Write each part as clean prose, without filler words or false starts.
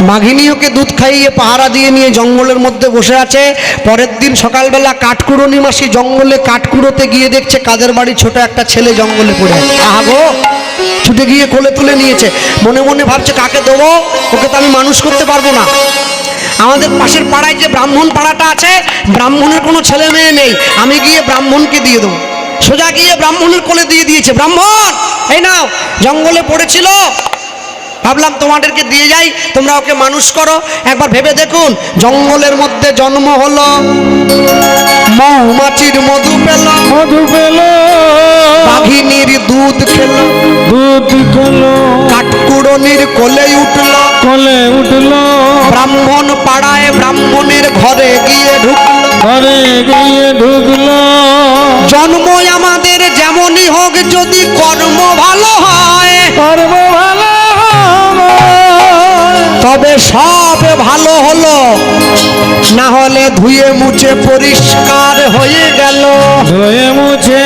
মাঘিনী ওকে দুধ খাইয়ে পাহারা দিয়ে নিয়ে জঙ্গলের মধ্যে বসে আছে। পরের দিন সকালবেলা কাঠকুড়নি মাসি জঙ্গলে কাঠকুড়োতে গিয়ে দেখছে কাদের বাড়ি ছোট একটা ছেলে জঙ্গলে পড়ে আছে। আহা গো, ছুটে গিয়ে কোলে তুলে নিয়েছে। মনে মনে ভাবছে কাকে দেবো, ওকে তো আমি মানুষ করতে পারবো না। আমাদের পাশের পাড়ায় যে ব্রাহ্মণ পাড়াটা আছে, ব্রাহ্মণের কোনো ছেলে মেয়ে নেই, আমি গিয়ে ব্রাহ্মণকে দিয়ে দেবো। সোজা গিয়ে ব্রাহ্মণের কোলে দিয়ে দিয়েছে। ব্রাহ্মণ, এই নাও, জঙ্গলে পড়েছিল, ভাবলাম তোমাদেরকে দিয়ে যাই, তোমরা ওকে মানুষ করো। একবার ভেবে দেখুন, জঙ্গলের মধ্যে জন্ম হলো, মৌমাছির মধু পেল, বাঘিনীর দুধ খেলো, কাঠকুড়নির কোলে উঠলো, ব্রাহ্মণ পাড়ায় ব্রাহ্মণের ঘরে গিয়ে ঢুকলো। জন্ম আমাদের যেমনই হোক, যদি কর্ম ভালো হয়, তবে সব ভালো হলো, না হলে ধুয়ে মুছে পরিষ্কার হয়ে গেল। ধুয়ে মুছে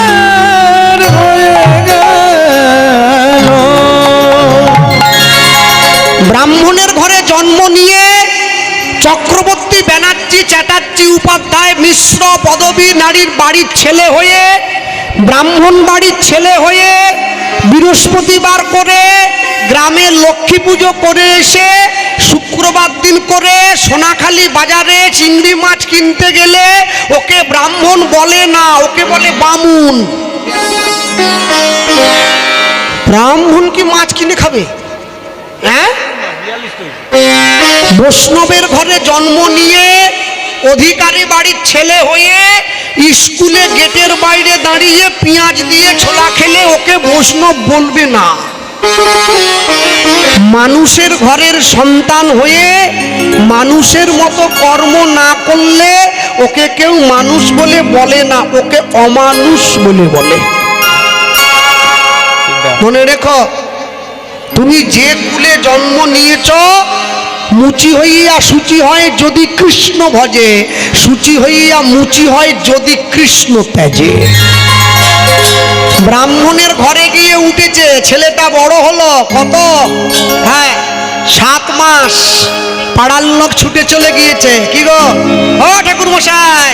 পরিষ্কার হয়ে গেল। ব্রাহ্মণের ঘরে জন্ম নিয়ে চক্রবর্তী, ব্যানার্জি, চ্যাটার্জি, উপাধ্যায় মিশ্র পদবী নারীর বাড়ির ছেলে হয়ে, ব্রাহ্মণ বাড়ির ছেলে হয়ে বৃহস্পতিবার করে গ্রামে লক্ষ্মী পুজো করে এসে শুক্রবার দিন করে সোনাখালী বাজারে চিংড়ি মাছ কিনতে গেলে ওকে ব্রাহ্মণ বলে না, ওকে বলে বামুন। ব্রাহ্মণ কি মাছ কিনে খাবে? হ্যাঁ, বৈষ্ণবের ঘরে জন্ম নিয়ে অধিকারী বাড়ির ছেলে হয়ে স্কুলে গেটের বাইরে দাঁড়িয়ে পেঁয়াজ দিয়ে ছোলা খেলে ওকে বৈষ্ণব বলবে না। মানুষের ঘরের সন্তান হয়ে মানুষের মতো কর্ম না করলে ওকে কেউ মানুষ বলে বলে না, ওকে অমানুষ বলে বলে। মনে রেখো, তুমি যে কুলে জন্ম নিয়েছ, মুচি হইয়া সূচি হয় যদি কৃষ্ণ ভজে, সূচি হইয়া মুচি হয় যদি কৃষ্ণ ত্যাজে। ব্রাহ্মণের ঘরে গিয়ে উঠেছে, ছেলেটা বড় হলো কত, হ্যাঁ 7 মাস। পাড়ার লোক ছুটে চলে গিয়েছে, কি গো ও ঠাকুর মশাই,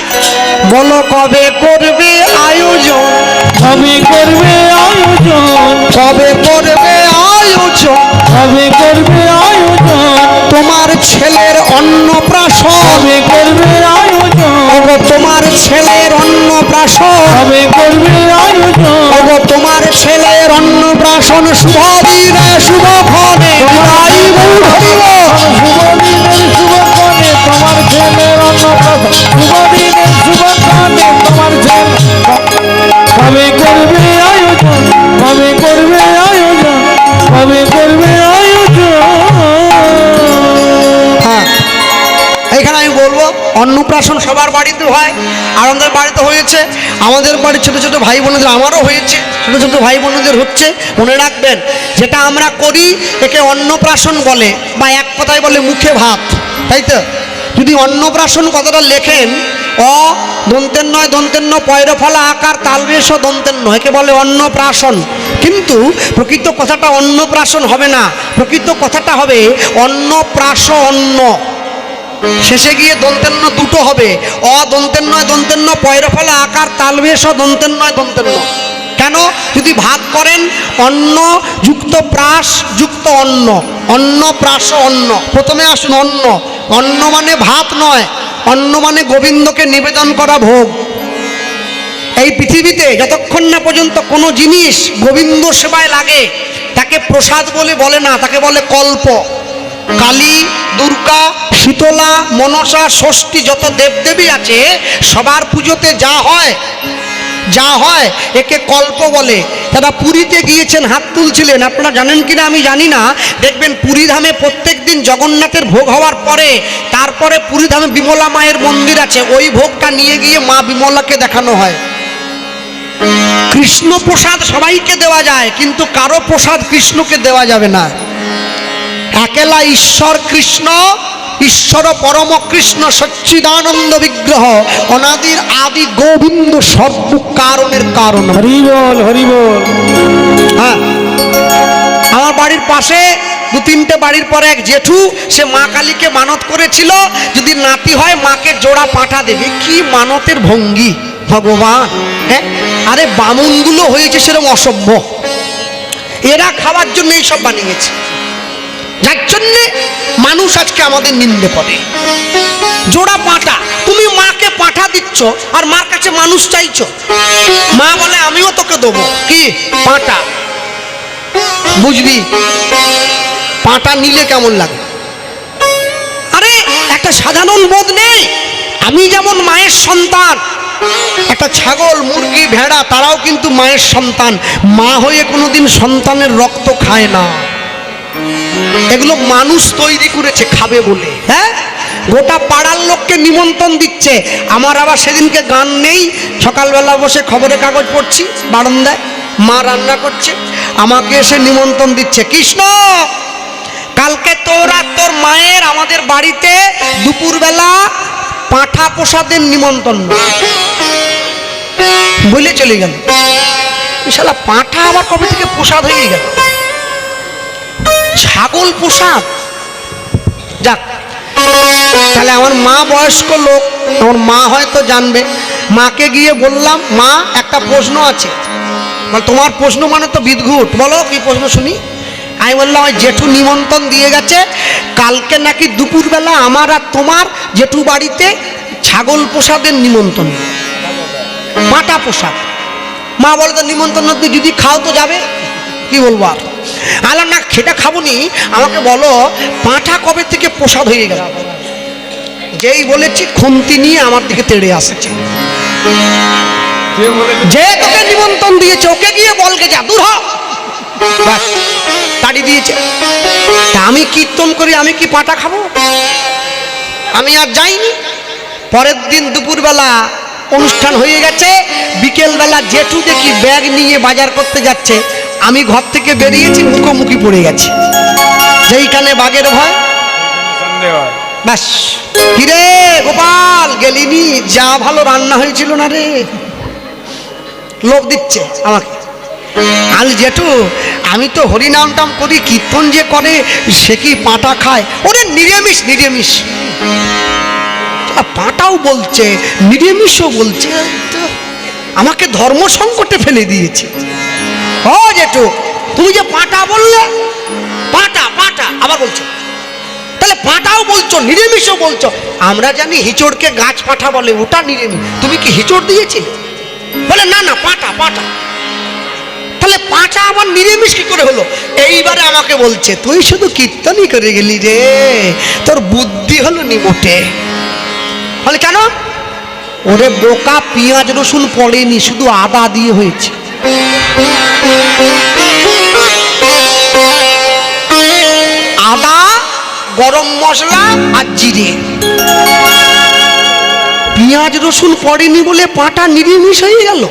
বলো কবে করবে আয়োজন, কবে করবে আয়োজন, কবে করবে আয়োজন, কবে করবে আয়োজন, তোমার ছেলের অন্নপ্রাশন, কবে করবে আয়োজন, ওগো তোমার ছেলের অন্নপ্রাশন, কবে করবে আয়োজন, ওগো তোমার ছেলের অন্নপ্রাশন, শুভ দিনে শুভক্ষণে গাইব ধরিব। শুভদিনের শুভক্ষণে তোমার ছেলের অন্নপ্রাশন, শুভদিনের শুভক্ষণে তোমার ছেলে, কবে করবে আয়োজন, কবে করবে আয়োজন, কবে করবে আয়োজন। হ্যাঁ, এইখানে আমি বলবো, অন্নপ্রাশন সবার বাড়িতে হয়, আর আমাদের বাড়িতে হয়েছে, আমাদের বাড়ির ছোট ছোট ভাই বোনদের, আমারও হয়েছে, ছোট ছোট ভাই বোনদের হচ্ছে। মনে রাখবেন, যেটা আমরা করি একে অন্নপ্রাশন বলে, বা এক কথায় বলে মুখে ভাত, তাই তো? যদি অন্নপ্রাশন কথাটা লেখেন, অ দন্তের নয়, দন্তের ন, পয়রফলা আকার তালবেশ দন্তের নয়, একে বলে অন্নপ্রাশন। কিন্তু প্রকৃত কথাটা অন্নপ্রাশন হবে না, প্রকৃত কথাটা হবে অন্নপ্রাশন্ন। শেষে গিয়ে দন্তের ন দুটো হবে, অ দন্তের নয়, দন্তের ন, পয়রফলা আকার তালবেশ দন্তের নয়, দন্তের ন। কেন? যদি ভাগ করেন, অন্ন যুক্ত প্রাস যুক্ত অন্ন, অন্ন প্রাস অন্ন। প্রথমে আসুন অন্ন, অন্ন মানে ভাত নয়, অন্ন মানে গোবিন্দকে নিবেদন করা ভোগ। এই পৃথিবীতে যতক্ষণ না পর্যন্ত কোনো জিনিস গোবিন্দ সেবায় লাগে, তাকে প্রসাদ বলে বলে না, তাকে বলে কল্প। কালী, দুর্গা, শীতলা, মনসা, ষষ্ঠী, যত দেবদেবী আছে সবার পুজোতে যা হয় একে কল্প বলে। তারা পুরীতে গিয়েছেন, হাত তুলছিলেন, আপনারা জানেন কিনা আমি জানি না। দেখবেন পুরীধামে প্রত্যেক দিন জগন্নাথের ভোগ হওয়ার পরে, তারপরে পুরীধামে বিমলা মায়ের মন্দির আছে, ওই ভোগটা নিয়ে গিয়ে মা বিমলাকে দেখানো হয়। কৃষ্ণ প্রসাদ সবাইকে দেওয়া যায়, কিন্তু কারো প্রসাদ কৃষ্ণকে দেওয়া যাবে না। একেলা ঈশ্বর কৃষ্ণ, ঈশ্বর পরম কৃষ্ণ সচ্চিদানন্দ বিগ্রহ, অনাদির আদি গোবিন্দ সর্ব কারণের কারণ। হরি বল, হরি বল। বাড়ির পাশে 2-3টে বাড়ির পরে এক জেঠু, সে মা কালীকে মানত করেছিল যদি নাতি হয় মাকে জোড়া পাঠা দেবে। কি মানতের ভঙ্গি ভগবান! হ্যাঁ, আরে বামুনগুলো হয়েছে সেরকম অসভ্য, এরা খাওয়ার জন্য এইসব বানিয়েছে, যার জন্যে মানুষ আজকে আমাদের নিন্দে করে। জোড়া পাঁঠা, তুমি মাকে পাঁঠা দিচ্ছ আর মার কাছে মানুষ চাইছো। মা বলে আমিও তোকে দেবো কি পাঁঠা, বুঝলি? পাঁঠা নিলে কেমন লাগে? আরে একটা সাধারণ বোধ নেই। আমি যেমন মায়ের সন্তান, একটা ছাগল, মুরগি, ভেড়া তারাও কিন্তু মায়ের সন্তান। মা হয়ে কোনোদিন সন্তানের রক্ত খায় না, এগুলো মানুষ তৈরি করেছে খাবে বলে। হ্যাঁ, গোটা পাড়ার লোককে নিমন্ত্রণ দিচ্ছে। আমার আবার সেদিনকে গান নেই, সকালবেলা বসে খবরের কাগজ পড়ছি বারান্দায়, মা রান্না করছে, আমাকে এসে নিমন্ত্রণ দিচ্ছে, কৃষ্ণ কালকে তোর আর তোর মায়ের আমাদের বাড়িতে দুপুরবেলা পাঁঠা প্রসাদের নিমন্ত্রণ বলে চলে গেল। শালা পাঁঠা আবার কবে থেকে প্রসাদ হয়ে গেল? ছাগল প্রসাদ। যাক, তাহলে আমার মা বয়স্ক লোক, আমার মা হয়তো জানবে। মাকে গিয়ে বললাম, মা একটা প্রশ্ন আছে। তোমার প্রশ্ন মানে তো বিদঘুট, বলো কি প্রশ্ন শুনি। আমি বললাম, ওই জেঠু নিমন্ত্রণ দিয়ে গেছে, কালকে নাকি দুপুরবেলা আমার আর তোমার জেঠু বাড়িতে ছাগল প্রসাদের নিমন্ত্রণ, পাঁঠা প্রসাদ। মা বলে, তো নিমন্ত্রণ যদি খাও তো যাবে। কি বলবো আর? আলাম না, খেটা খাবো নি, আমাকে বলো পাঁঠা কবে থেকে প্রসাদ হয়ে গেল? যেই বলেছি খুন্তি নিয়ে আমার দিকে তেড়ে আসছে। যে তোকে নিমন্ত্রণ দিয়েছে ওকে গিয়ে বলকে যা, দূর হ। ব্যাস, তাড়ি দিয়েছে। আমি কীর্তন করি, আমি কি পাঁঠা খাবো? আমি আর যাইনি। পরের দিন দুপুরবেলা অনুষ্ঠান হয়ে গেছে, বিকেলবেলা জেঠু দেখি ব্যাগ নিয়ে বাজার করতে যাচ্ছে। আমি ঘর থেকে বেরিয়েছি, মুখোমুখি পড়ে গেছি। যেইখানে বাঘের ভয়, ব্যাস। কিরে গোপাল, গেলিনি? যা ভালো রান্না হয়েছিল না রে। লোভ দিচ্ছে আমাকে। আল জেঠু, আমি তো হরিনাম টাম করি, কীর্তন যে করে সে কি পাঁঠা খায়? ওরে নিরামিষ, নিরামিষ। পাঁঠাও বলছে, নিরামিষও বলছে, আমাকে ধর্ম সংকটে ফেলে দিয়েছে। ও জেঠু, তুমি যে পাঁঠা বললে, পাঁঠা পাঁঠা আবার বলছো, তাহলে পাঁঠাও বলছো নিরামিষও বলছো। আমরা জানি হিচড়কে গাছ পাঁঠা বলে, ওটা নিরামিষ। তুমি কি হিচড় দিয়েছিলে? বলে না না, পাঁঠা পাঁঠা। তাহলে পাঁঠা আবার নিরামিষ কি করে হলো? এইবারে আমাকে বলছে, তুই শুধু কীর্তনই করে গেলি রে, তোর বুদ্ধি হলো নি মোটে। বলে কেন? ওরে বোকা, পেঁয়াজ রসুন পড়েনি, শুধু আদা দিয়ে হয়েছে। আদা, গরম মশলা আর জিরে, পেঁয়াজ রসুন পড়েনি বলে পাঁঠা নিরামিষ হয়ে গেল।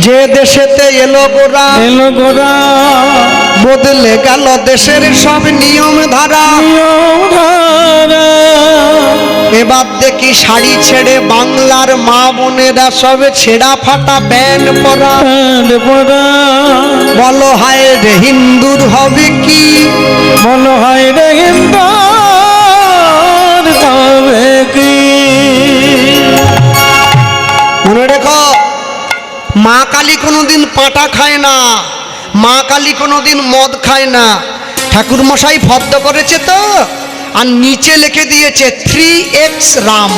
যে দেশেতে এলো গোরা, এলো গোরা, বদলে গেল দেশের সব নিয়ম ধারা। এবার দেখি শাড়ি ছেড়ে বাংলার মা বোনেরা সব ছেঁড়া ফাটা প্যান্ট পরা। বলো হায় রে হিন্দুর হবে কি, বলো হায় রে হিন্দুর হবে কি। মনে রেখো, মা কালী কোনোদিন পাঁঠা খায় না, মা কালী কোনোদিন মদ খায় না। ঠাকুর মশাই ফর্দ করেছে তো, আর নিচে লিখে দিয়েছে 3x রাম।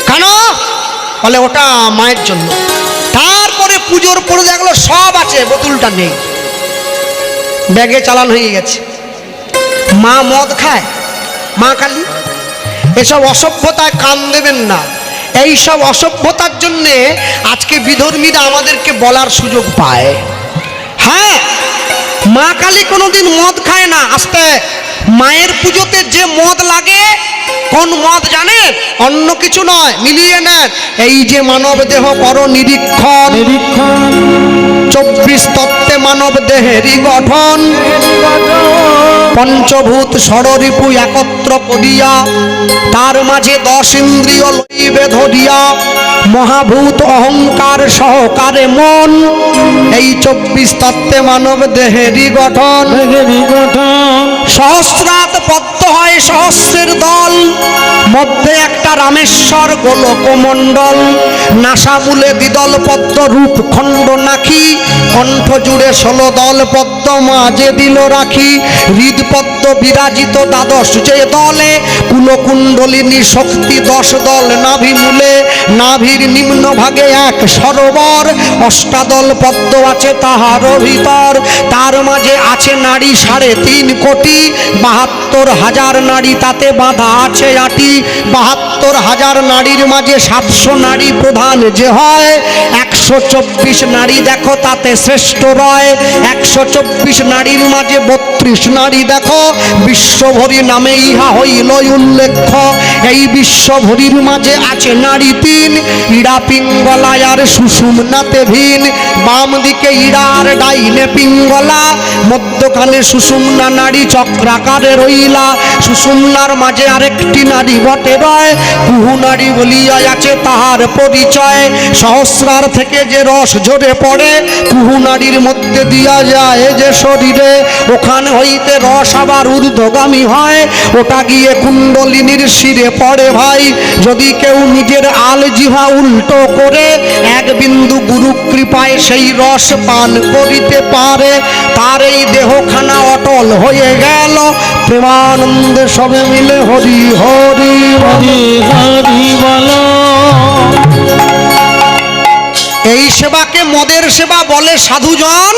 কেন? বলে ওটা মায়ের জন্য। তারপরে পুজোর পরে দেখলো সব আছে, বোতলটা নেই, ব্যাগে চালান হয়ে গেছে। মা মদ খায়, মা কালী। এসব অসভ্যতায় কান দেবেন না। এই সব অসভ্যতার জন্যে আজকে বিধর্মীরা আমাদেরকে বলার সুযোগ পায়। হ্যাঁ, মা কালী কোনোদিন মদ খায় না। আস্তে, মায়ের পুজোতে যে মদ লাগে, কোন মদ জানেন? অন্য কিছু নয়, মিলিয়ে নেন। এই যে মানব দেহ করো নিরীক্ষণ, 24 তত্ত্বে মানব দেহেরই গঠন। পঞ্চভূত ষড়রিপু একত্র করিয়া, তার মাঝে 10 ইন্দ্রিয় লইবে ধরিয়া। মহাভূত অহংকার সহকারে মন, এই 24 তত্ত্বে মানব দেহেরই গঠন। সহস্রাত পদ্ম হয় সহস্রের দল, মধ্যে একটা রামেশ্বর গোলকমণ্ডল। নাসামূলে দ্বিদল পদ্ম রূপ খণ্ড নাখি, কণ্ঠ জুড়ে 16 দল পদ্ম মাঝে দিল রাখি। হৃদপদ্ম বিরাজিত দ্বাদশ যে দলে, কুলকুণ্ডলিনী শক্তি 10 দল নাভি মূলে। নাভির নিম্ন ভাগে এক সরোবর, অষ্টাদল পদ্ম আছে তাহারও ভিতর। তার মাঝে আছে নারী 3.5 কোটি, 72,000 নারী তাতে বাঁধা আছে আটি। 72,000 নারীর মাঝে 700 নারী প্রধান যে হয়, 124 নারী দেখো তাতে শ্রেষ্ঠ রয়। 124 নারীর মাঝে 32 নারী দেখো, বিশ্বভরি নামে ইহা হইল উল্লেখ্য। এই বিশ্বভরির মাঝে আছে নারী 3, ইড়া পিঙ্গলা আর সুষুম্নাতে ভিন। বাম দিকে ইড়া আর ডাইনে পিঙ্গলা, মধ্যখানে সুষুম্না নারী চক্রাকারে রইলা। সুষুম্নার মাঝে আরেকটি নারী বটে রয়, কুহু নারী বলিয়া আছে তাহার পরিচয়। সহস্রার থেকে যে রস ঝরে পড়ে, কুহু নারীর মধ্যে দিয়া যায় যে শরীরে, ওখানে হইতে রস আবার ঊর্ধ্বগামী হয়, ওটা গিয়ে কুণ্ডলিনীর শিরে পড়ে ভাই। যদি কেউ নিজের আলজিহা উল্টো করে, এক বিন্দু গুরু কৃপায় সেই রস পান করিতে পারে, তার এই দেহখানা অটল হয়ে গেল। প্রেমানন্দে সবে মিলে হরি হরি হরি হরি বলো। এই সেবাকে মদের সেবা বলে সাধুজন।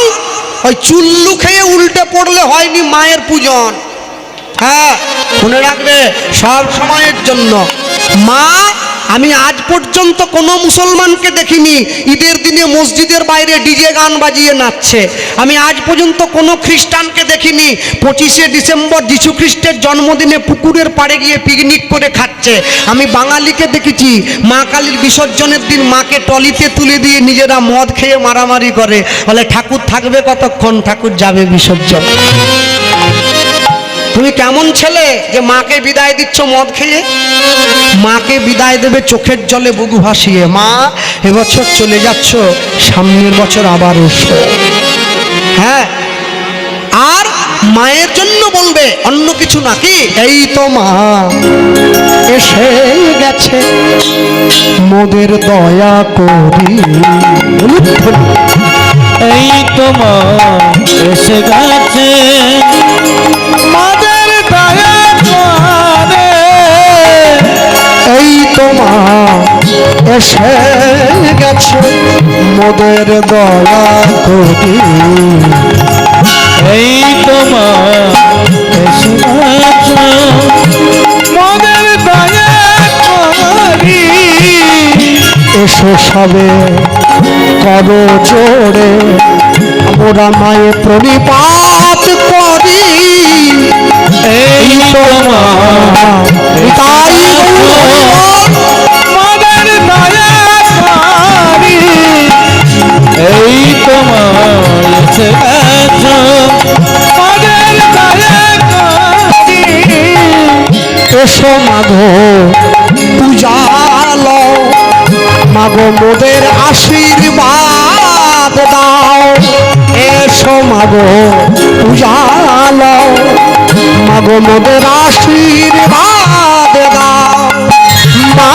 ওই চুল্লু খেয়ে উল্টে পড়লে হয়নি মায়ের পূজন। হ্যাঁ, মনে রাখবে সব সময়ের জন্য। মা, আমি আজ পর্যন্ত কোনো মুসলমানকে দেখিনি ঈদের দিনে মসজিদের বাইরে ডিজে গান বাজিয়ে নাচছে। আমি আজ পর্যন্ত কোনো খ্রিস্টানকে দেখিনি 25শে ডিসেম্বর যীশু খ্রিস্টের জন্মদিনে পুকুরের পাড়ে গিয়ে পিকনিক করে খাচ্ছে। আমি বাঙালিকে দেখেছি মা কালীর বিসর্জনের দিন মাকে টলিতে তুলে দিয়ে নিজেরা মদ খেয়ে মারামারি করে, বলে ঠাকুর থাকবে কতক্ষণ, ঠাকুর যাবে বিসর্জন। তুমি কেমন ছেলে যে মাকে বিদায় দিচ্ছ মদ খেয়ে? মাকে বিদায় দেবে চোখের জলে বুক ভাসিয়ে, মা এবছর চলে যাচ্ছ, সামনের বছর আবার এসো। হ্যাঁ, আর মায়ের জন্য বলবে, অন্য কিছু নাকি। এই তো মা এসে গেছে, মোদের দয়া করি। এই তো মা এসে গেছে, মাদের দয়া করে। এই তো মা এসে গেছে, মোদের দয়া করি। এই তো মা এসে গেছে, মাদের দয়া করি। এসো সবে করো জোরে, আমরা মায়ে প্রণিপাত করি। এই তো মা তাই মাদের দয়া করি। এই তো মা এসে গেছে, মাদের দয়া করি। এসো মাগো পূজালো, মাগো মোদের আশীর্বাদ দাও। এসো মাগো পূজালো, মাগো মোদের আশীর্বাদ দাও। মা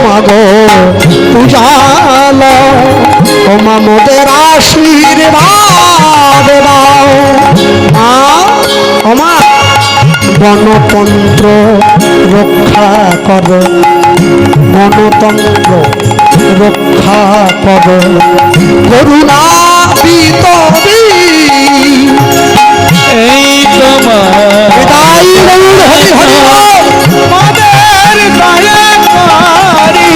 মাগো পূজালো, ও মা মোদের আশীর্বাদ দাও। ও মা গণতন্ত্র রক্ষা করো, গণতন্ত্র রক্ষা করো, করুণা বিতবি। এই তো মা তাই হরি হরি মাদের দয়া করি।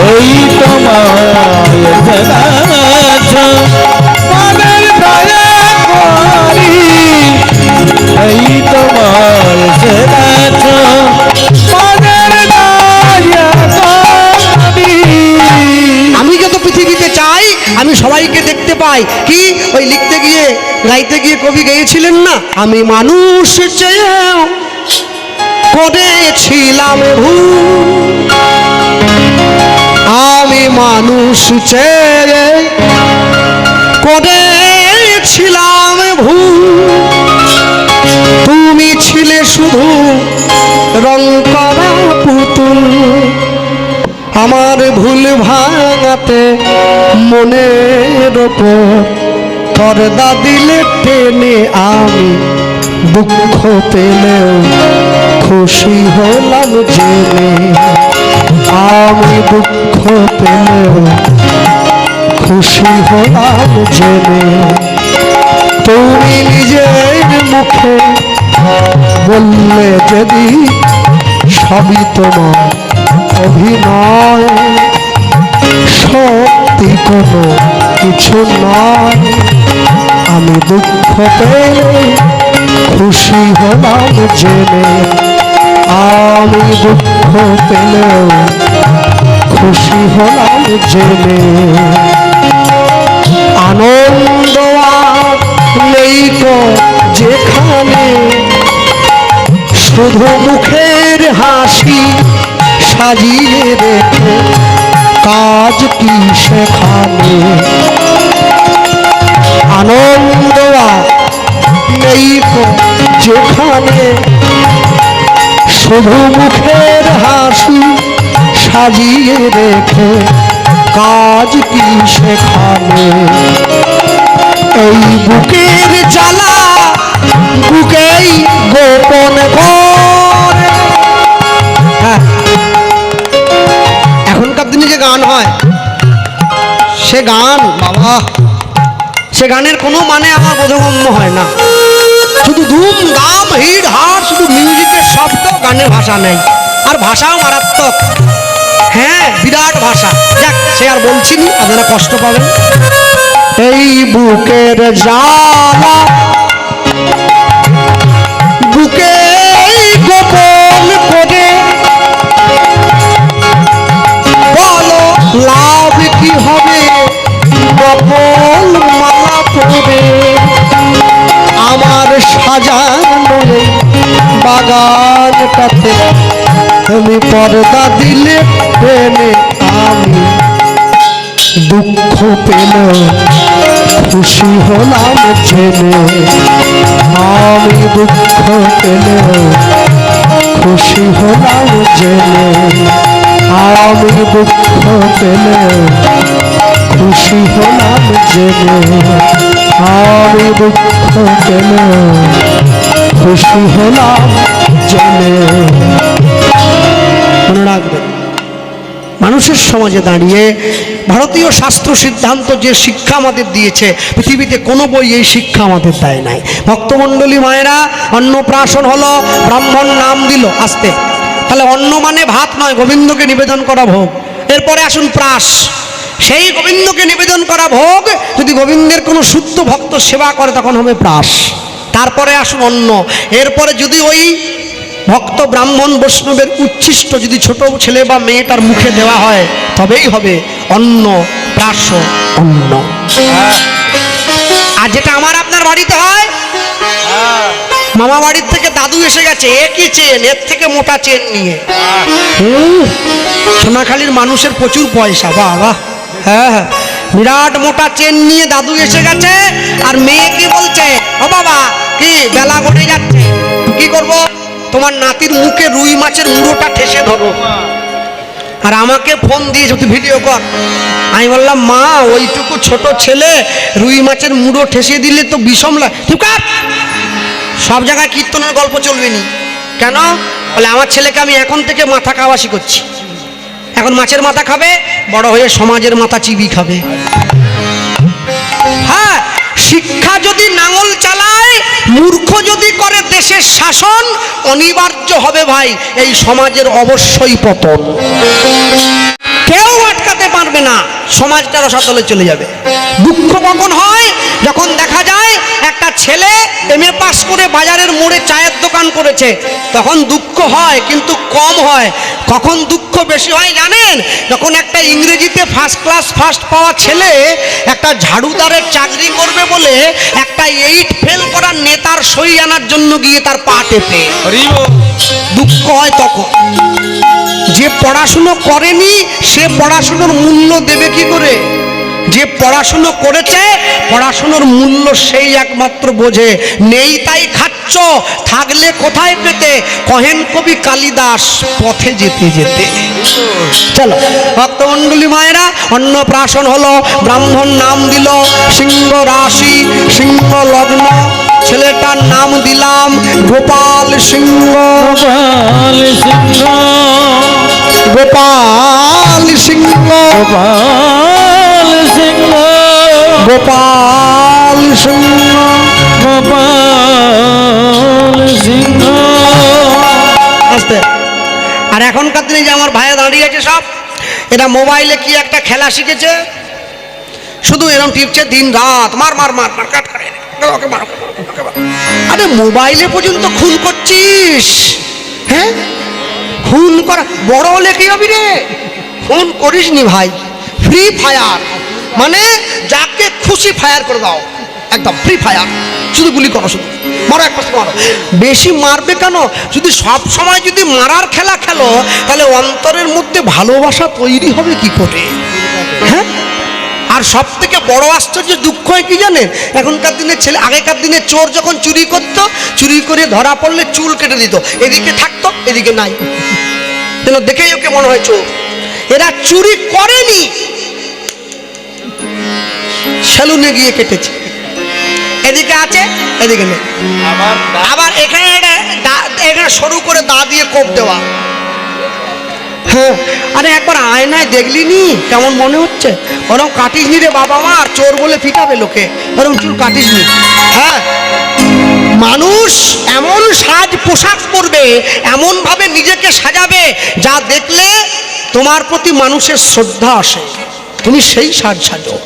এই তো মা এসে গেছে, মাদের দয়া করি। এই তো ভাই কি ওই লিখতে গিয়ে গাইতে গিয়ে কবি গেয়েছিলেন না, আমি মানুষ চেয়েও করেছিলাম ভুল, আমি মানুষ চেয়ে করেছিলাম ভুল, তুমি ছিলে শুধু রং করা পুতুল, আমার ভুল ভাঙাতে মনের ওপর পর্দা দিলে টেনে আমি দুঃখ পেলেও খুশি হলাম জেনে, আমি দুঃখ পেলেও খুশি হলাম জেনে, তুমি নিজের মুখে বললে যদি সবই তোমার অভিনয়, সত্যি কোনো কিছু নয়, আমি দুঃখ পেলে খুশি হলাম জেনে, আমি দুঃখ পেলেও খুশি হলাম জেনে, আনন্দ আর নেই তো যেখানে, শুধু মুখের হাসি সাজিয়ে রেখে কাজ কি সেখানে, আনন্দ আর নেই তো যেখানে, শুধু মুখের হাসি সাজিয়ে রেখে কাজ কি সেখানে, এই বুকের জ্বালা বুকেই গোপন করে। হ্যাঁ, এখনকার দিনে যে গান হয় সে গান বাবা, সে গানের কোনো মানে আমার বোধগম্য হয় না, শুধু ধুম দাম হিট হাট, শুধু মিউজিকের শব্দ, গানের ভাষা নেই, আর ভাষাও মারাত্মক। হ্যাঁ, বিরাট ভাষা। যাক, সে আর বলছি না, আপনারা কষ্ট পাবেন। এই বুকের জ্বালা বুকে গোপন করে, বলো লাভ কি হবে নকল মালা পরে, আমার সাজানো এই বাগানটাতে তুমি পর্দা দিলে প্রেমে আমি দুঃখ পেলেও খুশি হলাম জেনে, আমি দুঃখ পেলেও খুশি হলাম জেনে, আমি দুঃখ পেলেও খুশি হলাম জেনে, আমি দুঃখ পেলেও খুশি হলাম জেনে। মনে রাখবেন, মানুষের সমাজে দাঁড়িয়ে ভারতীয় শাস্ত্র সিদ্ধান্ত যে শিক্ষা আমাদের দিয়েছে, পৃথিবীতে কোনো বই এই শিক্ষা আমাদের দেয় নাই। ভক্তমণ্ডলী মায়েরা, অন্নপ্রাশন হলো, ব্রাহ্মণ নাম দিল আস্তে, তাহলে অন্ন মানে ভাত নয়, গোবিন্দকে নিবেদন করা ভোগ। এরপরে আসুন প্রাস, সেই গোবিন্দকে নিবেদন করা ভোগ যদি গোবিন্দের কোনো শুদ্ধ ভক্ত সেবা করে তখন হবে প্রাস। তারপরে আসুন অন্ন, এরপরে যদি ওই ভক্ত ব্রাহ্মণ বৈষ্ণবের উচ্ছিষ্ট যদি ছোট ছেলে বা মেয়েটার মুখে দেওয়া হয় তবেই হবে অন্ন প্রাস অন্ন। আর যেটা আমার আপনার বাড়িতে হয়, মামা বাড়ির থেকে দাদু এসে গেছে, একই চেন, এর থেকে মোটা চেন নিয়ে। সোনাখালীর মানুষের প্রচুর পয়সা, বাবা। হ্যাঁ হ্যাঁ, বিরাট মোটা চেন নিয়ে দাদু এসে গেছে, আর মেয়ে কি বলছে, ও বাবা কি বেলা গড়ে যাচ্ছে, কি করব, তোমার নাতির মুখে রুই মাছের মুড়োটা ঠেসে ধরো। আর আমাকে ফোন দিয়েছে, তুই ভিডিও কর। আমি বললাম, মা ওইটুকু ছোট ছেলে রুই মাছের মুড়ো ঠেসে দিলে তো বিষম লাগে। ঠিক আছে, সব জায়গায় কীর্তনের গল্প চলবে নি কেন? বলে আমার ছেলেকে আমি এখন থেকে মাথা খাওয়াশি করছি, এখন মাছের মাথা খাবে, বড় হয়ে সমাজের মাথা চিবি খাবে। হ্যাঁ, শিক্ষা যদি নাঙল চালায়, মূর্খ যদি করে দেশের শাসন, অনিবার্য হবে ভাই এই সমাজের অবশ্যই পতন। কেউ আটকাতে পারবে না, সমাজটা রসাতলে চলে যাবে। দুঃখ কখন হয়, যখন দেখা যায় এক একটা ছেলে এমএ পাস করে বাজারের মোড়ে চায়ের দোকান করেছে, তখন দুঃখ হয় কিন্তু কম হয়। কখন দুঃখ বেশি হয় জানেন? যখন একটা ইংরেজিতে ফার্স্ট ক্লাস ফার্স্ট পাওয়া ছেলে একটা ঝাড়ুদারের চাকরি করবে বলে একটা 8 ফেল করা নেতার সই আনার জন্য গিয়ে তার পা টেপে, দুঃখ হয় তখন। যে পড়াশুনো করেনি সে পড়াশুনোর মূল্য দেবে কি করে? যে পড়াশুনো করেছে পড়াশুনোর মূল্য সেই একমাত্র বোঝে। নেই তাই খাচ্ছ, থাকলে কোথায় পেতে, কহেন কবি কালিদাস পথে যেতে যেতে। চলো ভক্তমণ্ডলী মায়েরা, অন্নপ্রাশন হলো, ব্রাহ্মণ নাম দিল সিংহ রাশি সিংহ লগ্ন, ছেলেটার নাম দিলাম গোপাল সিংহ। গোপাল সিংহ, গোপাল সিংহ, গোপাল সিংহ, গোপাল সিংহ, গোপাল সিংহ। আস্তে। আর এখনকার দিনে যে আমার ভাইয়া দাঁড়িয়ে আছে সব, এরা মোবাইলে কি একটা খেলা শিখেছে, শুধু এরকম টিপছে দিন রাত, মার মার মার মার কাট করে ওকে মার, ওকে মার। আরে মোবাইলে পর্যন্ত খুন করছিস, হ্যাঁ? খুন করা বড় হলে কি হবি রে? খুন করিস নি ভাই, ফ্রি ফায়ার, মানে যাকে খুশি ফায়ার করে দাও, একদম ফ্রি ফায়ার, শুধু গুলি করো, শুধু মারো, এক পাশে মারো। বেশি মারবে কেন? যদি সব সময় যদি মারার খেলা খেলো তাহলে অন্তরের মধ্যে ভালোবাসা তৈরি হবে কি করে? হ্যাঁ। আর সব থেকে বড় আশ্চর্য দুঃখ হয় কি জানেন? এখনকার দিনে ছেলে, আগেকার দিনে চোর যখন চুরি করতো, চুরি করে ধরা পড়লে চুল কেটে দিত, এদিকে থাকতো এদিকে নাই, যেন দেখেই ওকে মনে হয় চোর। এরা চুরি করেনি, সেলুনে গিয়ে কেটেছে, এদিকে আছে এদিকে নেই, আবার এখানে এখানে সরু করে দা দিয়ে কোপ দেওয়া। হ্যাঁ, আরে একবার আয়নায় দেখলি নি কেমন মনে হচ্ছে? ওরকম কাটিস নি রে বাবা মা, আর চোর বলে পিটাবে লোকে, ওরকম চুল কাটিস নি। হ্যাঁ, মানুষ এমন সাজ পোশাক পরবে, এমন ভাবে নিজেকে সাজাবে যা দেখলে তোমার প্রতি মানুষের শ্রদ্ধা আসে, তুমি সেই সাজ সাজো।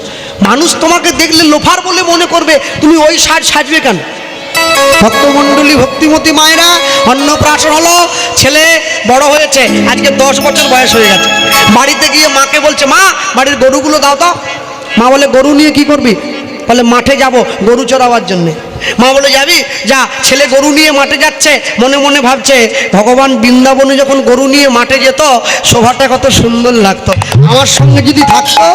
মানুষ তোমাকে দেখলে লোফার বলে মনে করবে, তুমি ওই সাজ সাজবে কেন? ভক্তমণ্ডলী ভক্তিমতী মায়েরা, অন্নপ্রাশন হলো, ছেলে বড় হয়েছে, আজকে 10 বছর বয়স হয়ে গেছে। বাড়িতে গিয়ে মাকে বলছে, মা বাড়ির গরুগুলো দাও তো। মা বলে, গরু নিয়ে কি করবি? বলে, মাঠে যাব গরু চড়াবার জন্যে। মা বলে, যাবি যা। ছেলে গরু নিয়ে মাঠে যাচ্ছে, মনে মনে ভাবছে ভগবান বৃন্দাবনে যখন গরু নিয়ে মাঠে যেত শোভাটা কত সুন্দর লাগতো, আমার সঙ্গে যদি থাকতো।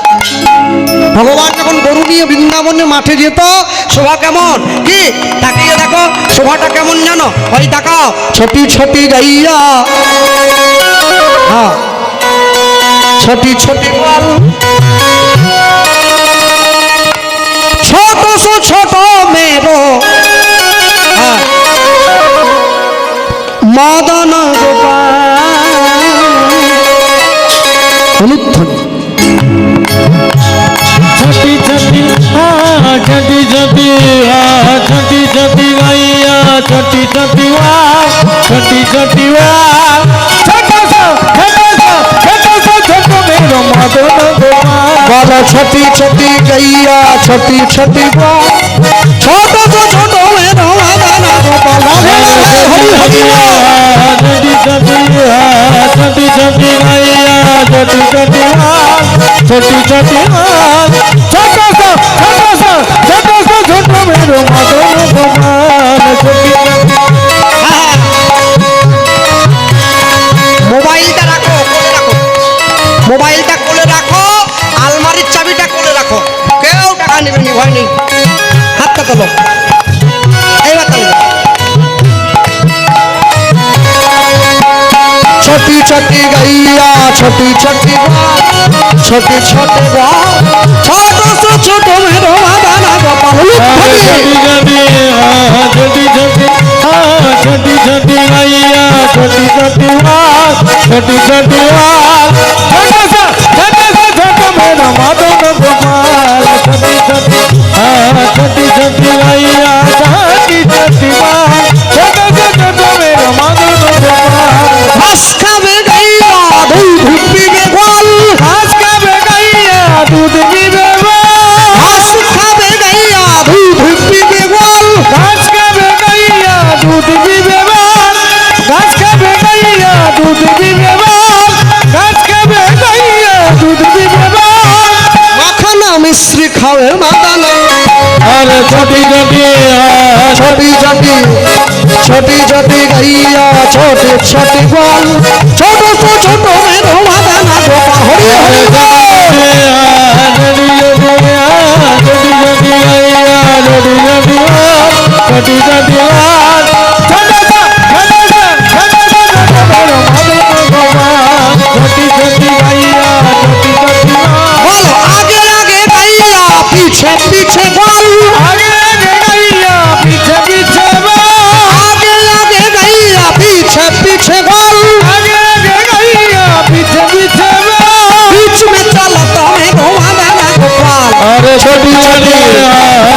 ভগবান যখন গরু নিয়ে বৃন্দাবনে মাঠে যেত শোভা কেমন, কি তাকিয়ে দেখো শোভাটা কেমন জানো? ওই তাকাও, ছোটি ছোটি গাইয়া, হ্যাঁ ছোটি ছোটি বল, ছোট ছোট মেরো, হ্যাঁ মদন গোপাল, অনুধ্বনি। ছটি ছটি ছটি ছটি ছটি ছটি গাইয়া, ছটি ছটি ছটি ছটি ছোট ছোট মেরো মদন গোপাল। ছটি ছটি গাইয়া ছটি ছটি ছোট ছোট মেরো মদন গোপাল। ছটি ছটি ছটি ছটি গাইয়া, ছটি ছটি ছটি ছটি ছোট ছোট মেরো মদন গোপাল। মোবাইলটা রাখো, কোলে রাখো, মোবাইলটা কোলে রাখো, আলমারির চাবিটা কোলে রাখো, কেউ টাকা নেবে নি, ভয় নেই। হাতটা তোলো, এইবার তাহলে छोटी छोटी गैया छोटी छोटी छोटी छोटे छोटो से छोटो मेरो मादाना गोपाल। छोटी छोटी छोटी छोटी गैया, छोटी छोटी छोटी छोटी छोटो मेरो मदन गोपाल। छोटी छोटी छोटी छोटी गैया, छोटी छोटी छोटो मेरो मदन गोपाल। घास खावे गैया दूध पीवे गोल, घास खावे गैया दूध पीवे गोल, घास खावे गैया दूध पीवे गोल। খাওয়ে মাদানা अरे छोटी छोटी छोटी छोटी छोटी छोटी गैया छोटे छोटे बाल छोटो सो छोटो मेरो मादाना गोपाल हरि हरि बोलो आगे आगे गैया पीछे पीछे बाल आगे आगे गैया पीछे पीछे बाल बीच में चलता है गोवादाना गोपाल अरे छोटी छोटी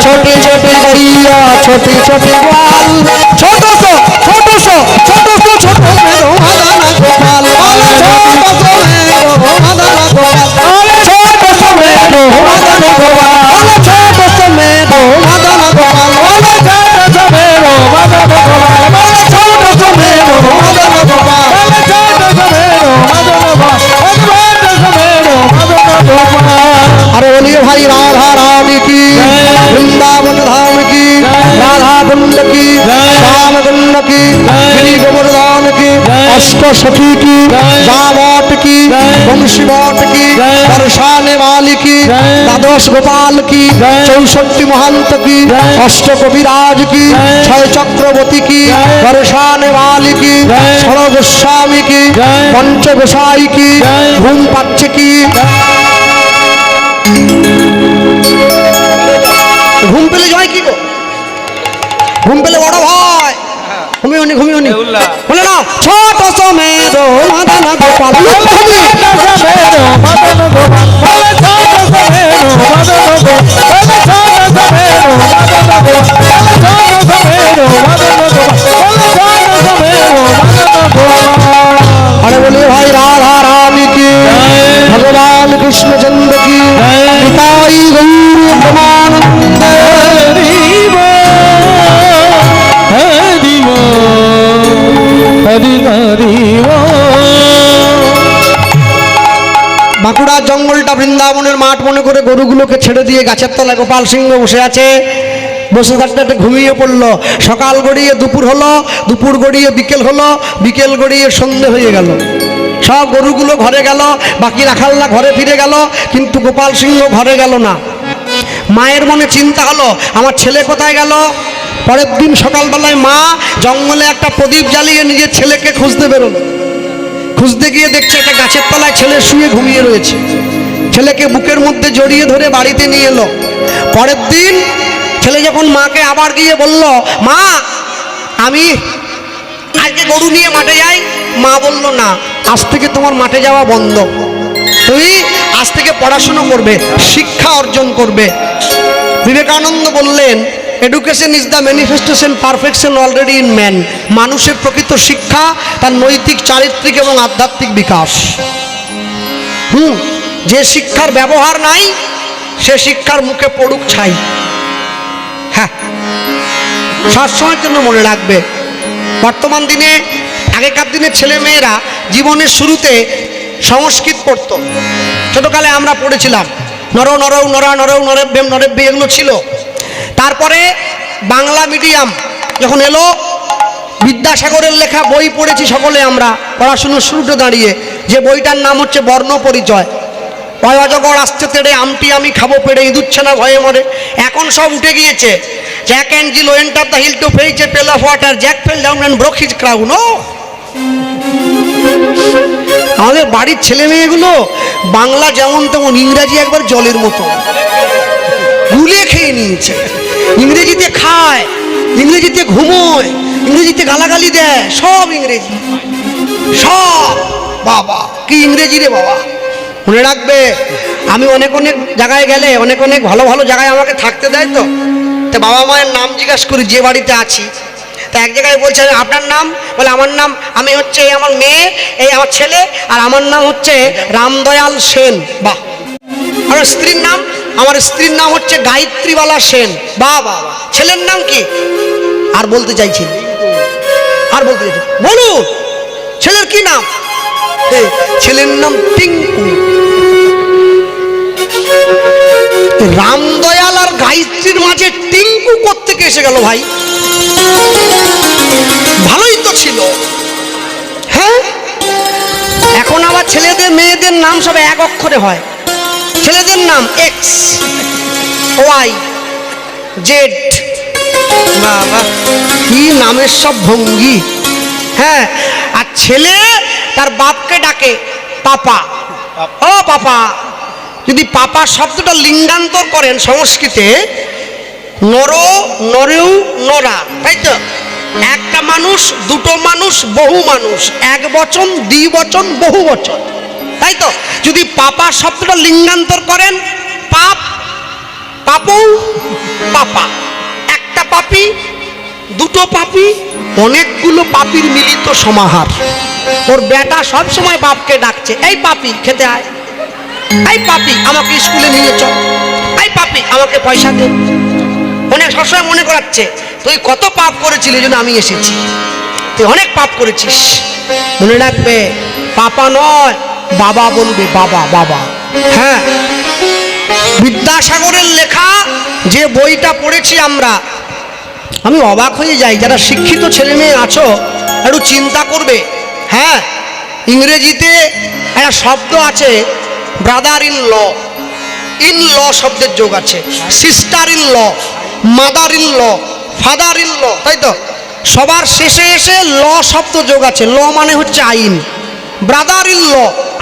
छोटी छोटी गैया छोटी छोटी बाल छोटो सो छोटो सो छोटो सो छोटो में गोवादाना गोपाल छोटो सो में गोवादाना गोपाल छोटो सो में गोवादाना गोपाल छोटो सो में गोवादाना गोपाल छोटो सो में गोवादाना गोपाल अरे बोलिए भाई राधा रानी की वृंदावन धाम की राधा कुंड की श्याम कुंड की गिरी गोवर्धन की अष्ट सखी की जावट की वंशीवट की बरसाने वाली की द्वादश गोपाल की 64 महंत की अष्ट कविराज की 6 चक्रवर्ती की बरसाने वाली की 6 गोस्वामी की पंच गोसाई की घूम पक्ष की ঘুম পেলে জয় কি গো ঘুম পেলে বড় ভাই ঘুমিও নি বলে না ছোট সমেত মাদানা গোপাল अरे बोले भाई राधा रानी की भगवान कृष्णचंद्र की निताई गौर ब्रह्मानंद বাঁকুড়া জঙ্গলটা বৃন্দাবনের মাঠ মনে করে গরুগুলোকে ছেড়ে দিয়ে গাছের তলায় গোপাল সিংহ বসে আছে বসে থাকতে একটা ঘুমিয়ে পড়লো সকাল গড়িয়ে দুপুর হলো দুপুর গড়িয়ে বিকেল হলো বিকেল গড়িয়ে সন্ধে হয়ে গেল সব গরুগুলো ঘরে গেল বাকি রাখালরা ঘরে ফিরে গেল কিন্তু গোপাল সিংহ ঘরে গেল না মায়ের মনে চিন্তা হলো আমার ছেলে কোথায় গেল পরের দিন সকালবেলায় মা জঙ্গলে একটা প্রদীপ জ্বালিয়ে নিজের ছেলেকে খুঁজতে বেরোলো খুঁজতে গিয়ে দেখছে একটা গাছের তলায় ছেলে শুয়ে ঘুমিয়ে রয়েছে ছেলেকে বুকের মধ্যে জড়িয়ে ধরে বাড়িতে নিয়ে এলো পরের দিন ছেলে যখন মাকে আবার গিয়ে বলল মা আমি আজকে গরু নিয়ে মাঠে যাই মা বলল না আজ থেকে তোমার মাঠে যাওয়া বন্ধ তুমি আজ থেকে পড়াশুনো করবে শিক্ষা অর্জন করবে বিবেকানন্দ বললেন education is the manifestation perfection already in man মানুষের প্রকৃত শিক্ষা তার নৈতিক চারিত্রিক এবং আধ্যাত্মিক বিকাশ যে শিক্ষার ব্যবহার নাই সে শিক্ষার মুখে পড়ুক ছাই হ্যাঁ সবসময়ের জন্য মনে রাখবে বর্তমান দিনে আগেকার দিনে ছেলে মেয়েরা জীবনের শুরুতে সংস্কৃত পড়তো ছোটকালে আমরা পড়েছিলাম নর নরৌ নরা নরৌ নরেভ্যম নরেভ্যে এগুলো ছিল তারপরে বাংলা মিডিয়াম যখন এলো বিদ্যাসাগরের লেখা বই পড়েছি সকলে আমরা পড়াশুনোর শুরুতে দাঁড়িয়ে যে বইটার নাম হচ্ছে বর্ণ পরিচয় অজগর আসছে তেড়ে আমটি আমি খাবো পেড়ে ইঁদুচ্ছে না ভয়ে মরে এখন সব উঠে গিয়েছে Jack and Jill enter the hill to fetch a pail of water Jack fell down and broke his crown ও আমাদের বাড়ির ছেলে মেয়েগুলো বাংলা যেমন তেমন ইংরাজি একবার জলের মতো গুলে খেয়ে নিয়েছে ইংরেজিতে খায় ইংরেজিতে ঘুমোয় ইংরেজিতে গালাগালি দেয় সব ইংরেজি সব বাবা কি ইংরেজি রে বাবা মনে রাখবে আমি অনেক অনেক জায়গায় গেলে অনেক অনেক ভালো ভালো জায়গায় আমাকে থাকতে দেয় তো বাবা মায়ের নাম জিজ্ঞাসা করি যে বাড়িতে আছি তা এক জায়গায় বলছে আপনার নাম বলে আমার নাম আমি হচ্ছে এই আমার মেয়ে এই আমার ছেলে আর আমার নাম হচ্ছে রামদয়াল সেন বাহ আর স্ত্রীর নাম আমার স্ত্রীর নাম হচ্ছে গায়ত্রীবালা সেন বাহ বাহ ছেলের নাম কি আর বলতে চাইছি আর বলতে চাইছি বলুন ছেলের কি নাম ছেলের নাম টিঙ্কু রামদয়াল আর গায়ত্রীর মাঝে টিঙ্কু কোত্থেকে এসে গেল ভাই? ভালোই তো ছিল। হ্যাঁ, এখন আবার ছেলেদের মেয়েদের নাম সব এক অক্ষরে হয়। ছেলেদের নাম এক্স ওয়াই জেড, বাবা কি নামের সব ভঙ্গি। হ্যাঁ, আর ছেলে তার বাপকে ডাকে পাপা। ও পাপা, যদি পাপা শব্দটা লিঙ্গান্তর করেন সংস্কৃতে নর, নরেউ, নরা, তাই তো? একটা মানুষ, দুটো মানুষ, বহু মানুষ, এক বচন, দ্বিবচন, বহু বচন, তাই তো? যদি পাপা শব্দটা লিঙ্গান্তর করেন পাপ, পাপৌ, পাপা। একটা পাপী, দুটো পাপী, অনেকগুলো পাপীর মিলিত সমাহার। ওর বেটা সব সময় বাপকে ডাকছে, এই পাপী খেতে আয়, এই পাপী আমাকে স্কুলে নিয়ে চল, এই পাপী আমাকে পয়সা দে। অনেক সবসময় মনে করাচ্ছে তুই কত পাপ করেছিলি, এই জন্য আমি এসেছি। তুই অনেক পাপ করেছিস। মনে রাখবে, পাপা নয় বাবা বলবে, বাবা বাবা। হ্যাঁ, বিদ্যাসাগরের লেখা যে বইটা পড়েছি আমরা, আমি অবাক হয়ে যাই। যারা শিক্ষিত ছেলে মেয়ে আছো একটু চিন্তা করবে। হ্যাঁ, ইংরেজিতে একটা শব্দ আছে brother in law, in law শব্দের যোগ আছে, sister in law, mother in law, father in law, তাই তো? সবার শেষে এসে ল শব্দ যোগ আছে। ল মানে হচ্ছে আইন। ব্রাদার ইন ল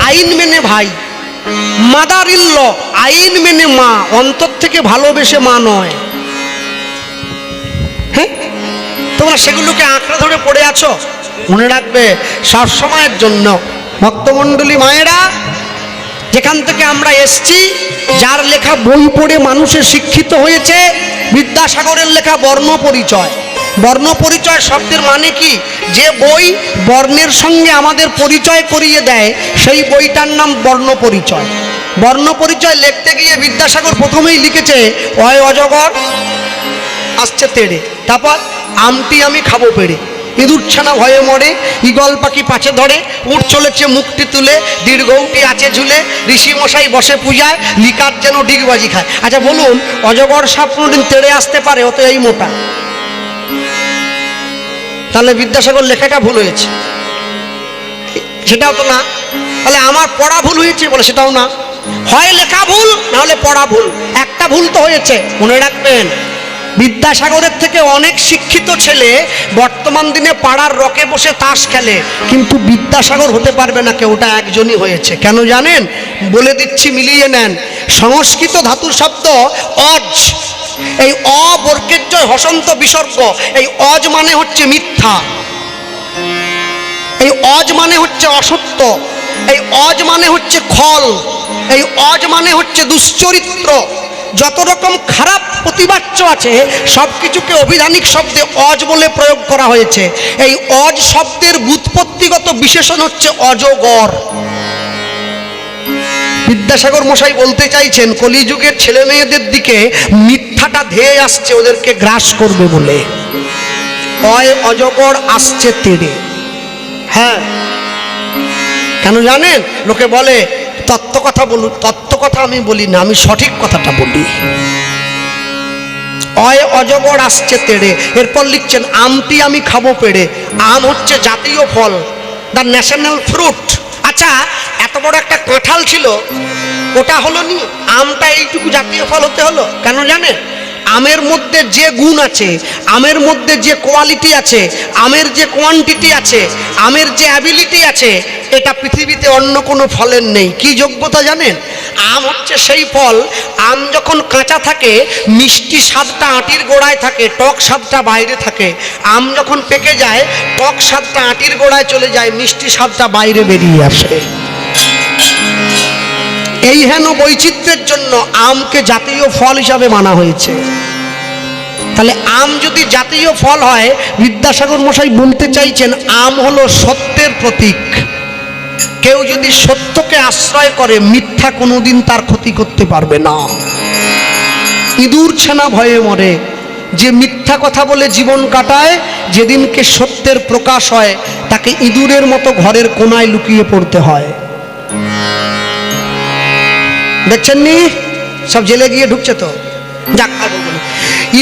আইন মেনে ভাই, মাদার ইন ল আইন মেনে মা, অন্তর থেকে ভালোবেসে মা নয়। হ্যাঁ, তোমরা সেগুলোকে আঁকড়ে ধরে পড়ে আছো। মনে রাখবে সব সময়ের জন্য ভক্তমণ্ডলী মায়েরা, যেখান থেকে আমরা এসছি, যার লেখা বই পড়ে মানুষের শিক্ষিত হয়েছে, বিদ্যাসাগরের লেখা বর্ণ পরিচয়। বর্ণ পরিচয় শব্দের মানে কি? যে বই বর্ণের সঙ্গে আমাদের পরিচয় করিয়ে দেয়, সেই বইটার নাম বর্ণ পরিচয়। বর্ণ পরিচয় লিখতে গিয়ে বিদ্যাসাগর প্রথমেই লিখেছে অয় অজগর আসছে তেড়ে, তারপর আমটি আমি খাবো পেড়ে, ইঁদুর ছানা ভয়ে মরে, ঈগল পাখি পাছে ধরে, উঠ চলেছে মুখটি তুলে, দীর্ঘটি আছে ঝুলে, ঋষি মশাই বসে পূজায়, লিকার যেন ডিগবাজি খায়। আচ্ছা বলুন, অজগর সাপ কোনোদিন তেড়ে আসতে পারে? ও তো এই মোটা। তাহলে বিদ্যাসাগর লেখাটা ভুল হয়েছে, সেটাও তো না। তাহলে আমার পড়া ভুল হয়েছে বলে সেটাও না। হয় লেখা ভুল, না হলে পড়া ভুল, একটা ভুল তো হয়েছে। মনে রাখবেন, বিদ্যাসাগরের থেকে অনেক শিক্ষিত ছেলে বর্তমান দিনে পাড়ার রকে বসে তাস খেলে, কিন্তু বিদ্যাসাগর হতে পারবে না কেউ। ওটা একজনই হয়েছে। কেন জানেন? বলে দিচ্ছি, মিলিয়ে নেন। সংস্কৃত ধাতুর শব্দ অজ, এই অ বর্গের জয় হসন্ত বিসর্গ। এই অজ মানে হচ্ছে মিথ্যা, এই অজ মানে হচ্ছে অসত্য, এই অজ মানে হচ্ছে খল, এই অজ মানে হচ্ছে দুশ্চরিত্র। যত রকম খারাপ প্রতিবাচ্য আছে সব কিছুকে অভিধানিক শব্দে অজ বলে প্রয়োগ করা হয়েছে। এই অজ শব্দের ব্যুৎপত্তিগত বিশেষণ হচ্ছে অজগর। বিদ্যাসাগর মশাই বলতে চাইছেন, কলিযুগের ছেলে মেয়েদের দিকে মিথ্যাটা ধেয়ে আসছে, ওদেরকে গ্রাস করবে বলে। অয় অজগর আসছে তেড়ে। হ্যাঁ, কেন জানেন? লোকে বলে তত্ত্ব কথা বলুন, তত্ত্ব কথা আমি বলি না, আমি সঠিক কথাটা বলি। অয় অজগর আসছে তেড়ে। এরপর লিখছেন আমটি আমি খাবো পেড়ে। আম হচ্ছে জাতীয় ফল, দ্য ন্যাশনাল ফ্রুট। আচ্ছা, এত বড় একটা কাঁঠাল ছিল, ওটা হলো নি, আমটা এইটুকু জাতীয় ফল হতে হলো? কেন জানেন? আমের মধ্যে যে গুণ আছে, আমের মধ্যে যে কোয়ালিটি আছে, আমের যে কোয়ান্টিটি আছে, আমের যে অ্যাবিলিটি আছে, এটা পৃথিবীতে অন্য কোনো ফলের নেই। কি যোগ্যতা জানেন? আম হচ্ছে সেই ফল, আম যখন কাঁচা থাকে মিষ্টি স্বাদটা আঁটির গোড়ায় থাকে, টক স্বাদটা বাইরে থাকে। আম যখন পেকে যায় টক স্বাদটা আঁটির গোড়ায় চলে যায়, মিষ্টি স্বাদটা বাইরে বেরিয়ে আসে। এই হেন বৈচিত্র্যের জন্য আমকে জাতীয় ফল হিসাবে মানা হয়েছে। তাহলে আম যদি জাতীয় ফল হয়, বিদ্যাসাগর মশাই বলতে চাইছেন আম হলো সত্যের প্রতীক। কেউ যদি সত্যকে আশ্রয় করে, মিথ্যা কোনোদিন তার ক্ষতি করতে পারবে না। ইঁদুর ছানা ভয়ে মরে, যে মিথ্যা কথা বলে জীবন কাটায়, যেদিনকে সত্যের প্রকাশ হয় তাকে ইঁদুরের মতো ঘরের কোনায় লুকিয়ে পড়তে হয়। দেখছেন নি? সব জেলে গিয়ে ঢুকছে তো, যাক আর বলবো না।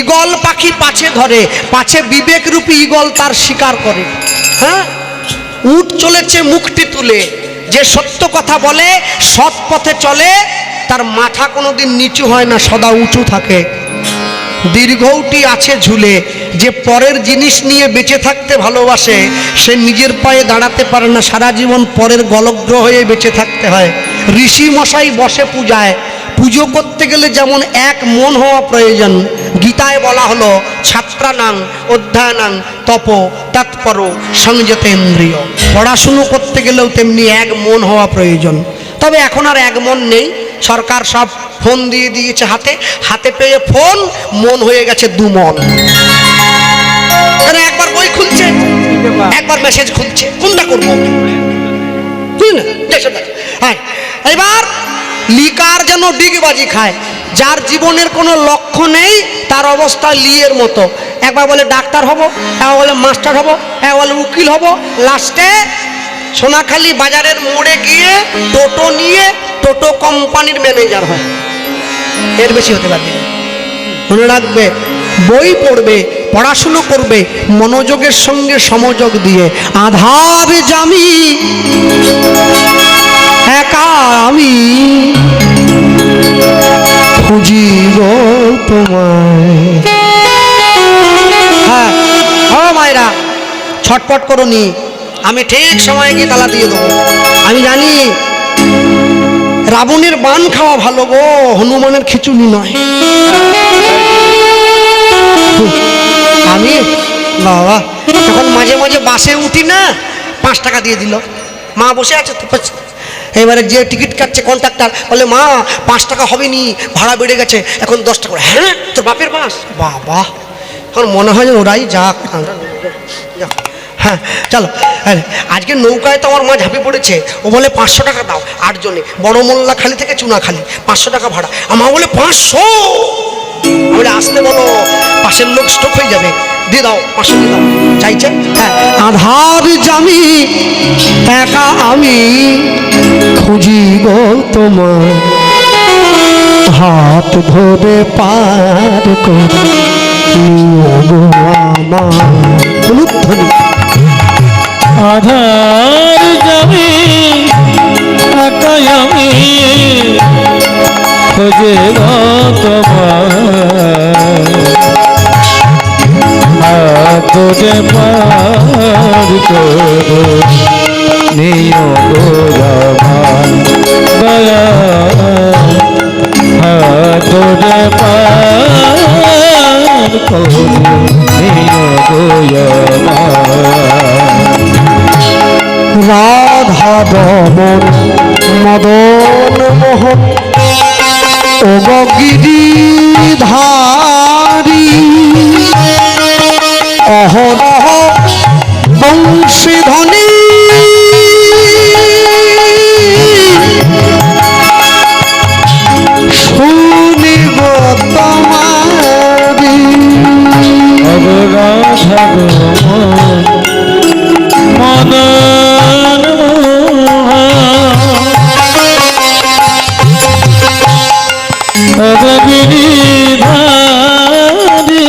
ঈগল পাখি পাছে ধরে, পাছে বিবেক রূপী ঈগল তার শিকার করে। হ্যাঁ, উট চলেছে মুখটি তুলে, যে সত্য কথা বলে সৎ পথে চলে, তার মাথা কোনোদিন নিচু হয় না, সদা উঁচু থাকে। দীর্ঘটি আছে ঝুলে, যে পরের জিনিস নিয়ে বেঁচে থাকতে ভালোবাসে, সে নিজের পায়ে দাঁড়াতে পারে না, সারা জীবন পরের গলগ্র হয়ে বেঁচে থাকতে হয়। ঋষি মশাই বসে পূজায়, পুজো করতে গেলে যেমন এক মন হওয়া প্রয়োজন, গীতায় বলা হলো ছাত্রানাং অধ্যয়নাং তপ তৎপর সংযতেন্দ্রিয়। পড়াশুনো করতে গেলেও তেমনি এক মন হওয়া প্রয়োজন। তবে এখন আর এক মন নেই, সরকার সব ফোন দিয়ে দিয়েছে হাতে, হাতে পেয়ে ফোন, মন হয়ে গেছে দু মন। একবার বই খুলছে, একবার মেসেজ খুলছে, কোনটা করবো? হ্যাঁ, এবার লিকার যেন ডিগবাজি খায়। যার জীবনের কোনো লক্ষ্য নেই তার অবস্থা লিয়ের মতো। একবার বলে ডাক্তার হব, একবার বলে মাস্টার হব, একবার বলে উকিল হব, লাস্টে সোনাখালি বাজারের মোড়ে গিয়ে টোটো নিয়ে টোটো কোম্পানির ম্যানেজার হয়। এর বেশি হতে পারবে না। মনে রাখবে, বই পড়বে, পড়াশুনো করবে মনোযোগের সঙ্গে সমযোগ দিয়ে। আধার জামি একা আমি খুঁজি গো তোমায়। হ্যাঁ ও মায়েরা, ছটপট করো নি, আমি ঠিক সময়ে গিয়ে তালা দিয়ে দেবো। আমি জানি রাবণের বান খাওয়া ভালো গো, হনুমানের খিচুড়ি নয়। আমি বাবা যখন মাঝে মাঝে বাসে উঠি না, 5 টাকা দিয়ে দিল। মা বসে আছে তো, এবারে যে টিকিট কাটছে কন্ট্রাক্টর বলে, মা 5 টাকা হবে নি, ভাড়া বেড়ে গেছে, এখন 10 টাকা। হ্যাঁ, তোর বাপের বাস? বাবা, আমার মনে হয় ওরাই যাক। হ্যাঁ চলো, আজকে নৌকায় তো আমার মা ঝাঁপে পড়েছে। ও বলে 500 টাকা দাও, 8 জনে, বড় মোল্লাখালি থেকে চুনাখালি, 500 টাকা ভাড়া। আমার বলে 500, বলে আসতে বলো, পাশের লোক স্টক হয়ে যাবে, দিয়ে দাও 500 দিয়ে দাও। চাইছে হ্যাঁ, আধার জামি একা আমি খুঁজি গো তোমার, হাত ধরে পার করে আধার যাবি একাই আমি খোঁজে তোমার, তোরে পার করো নিও গোরামান দয়া, তোরে পার করো নিও গোরামান। রাধা দমন মদন মোহন ও গিরিধারী, অহরহ বংশীধ্বনি শুনিব তোমারি। রাধা মদন গিরিধারী,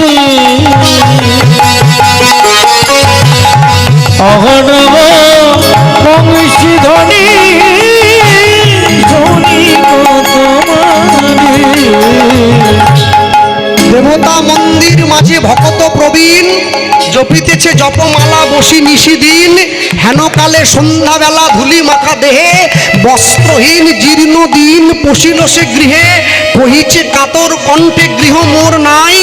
অহরহ বংশীধ্বনি শুনিব তোমারি। দেবতা মন্দির মাঝে ভকত প্রবীণ, জপিতেছে জপমালা বসি নিশিদিন। হেনকালে সন্ধ্যাবেলা ধুলি মাখা দেহে, বস্ত্রহীন জীর্ণ দিন পশিল সে গৃহে। কহিছে কাতর কণ্ঠে গৃহ মোর নাই,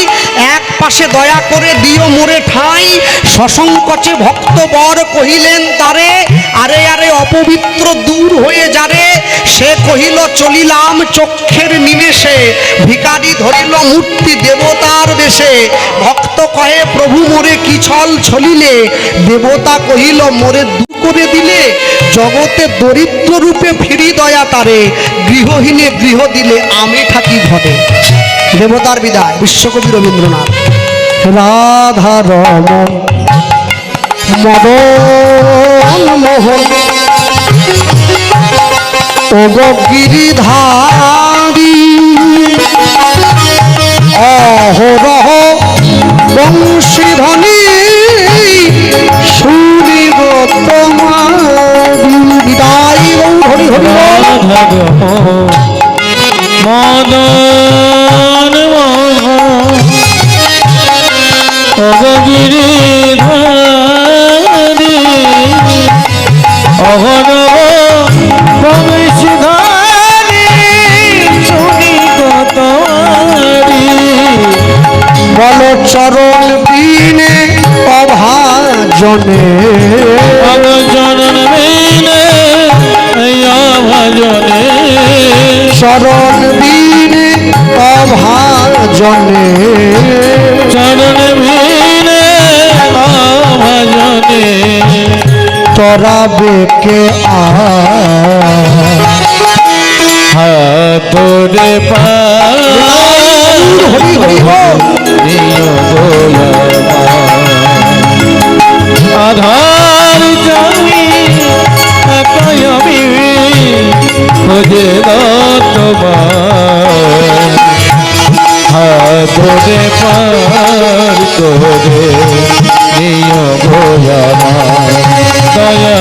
এক পাশে দয়া করে দিও মোরে ঠাঁই। সসংকোচে ভক্ত বর কহিলেন তারে, আরে আরে অপবিত্র দূর হয়ে যারে। সে কহিল চলিলাম চক্ষের নিমেষে, ভিখারি ধরিল মূর্তি দেবতার বেশে। ভক্ত কহে প্রভু মোরে কি ছল ছলিলে, দেবতা কহিল মোরে দূর করে দিলে। জগতে দরিদ্র রূপে ফিরি দয়া তারে, গৃহহীনে গৃহ দিলে আমি থাকি ঘরে। দেবতার বিদায়, বিশ্বকবি রবীন্দ্রনাথ। রাধা রমন মদন মোহন ও গিরিধারী, তোমার বিদায় হরি হরি বল। মদন অগিরিধারি অঘনব বংশধারি শুনি কতরি বল চরণ বিনে অভাজনে অবচরণ বিনে ভজনে চরণ বিনে অভাজনে চরণ বিনে ভজনে তরাবে কে হাতরে হরি হরি বল। আধার জমি কয়মি খোঁজে তোমার হাতরে পার করে নিয় গোয়ামার দয়া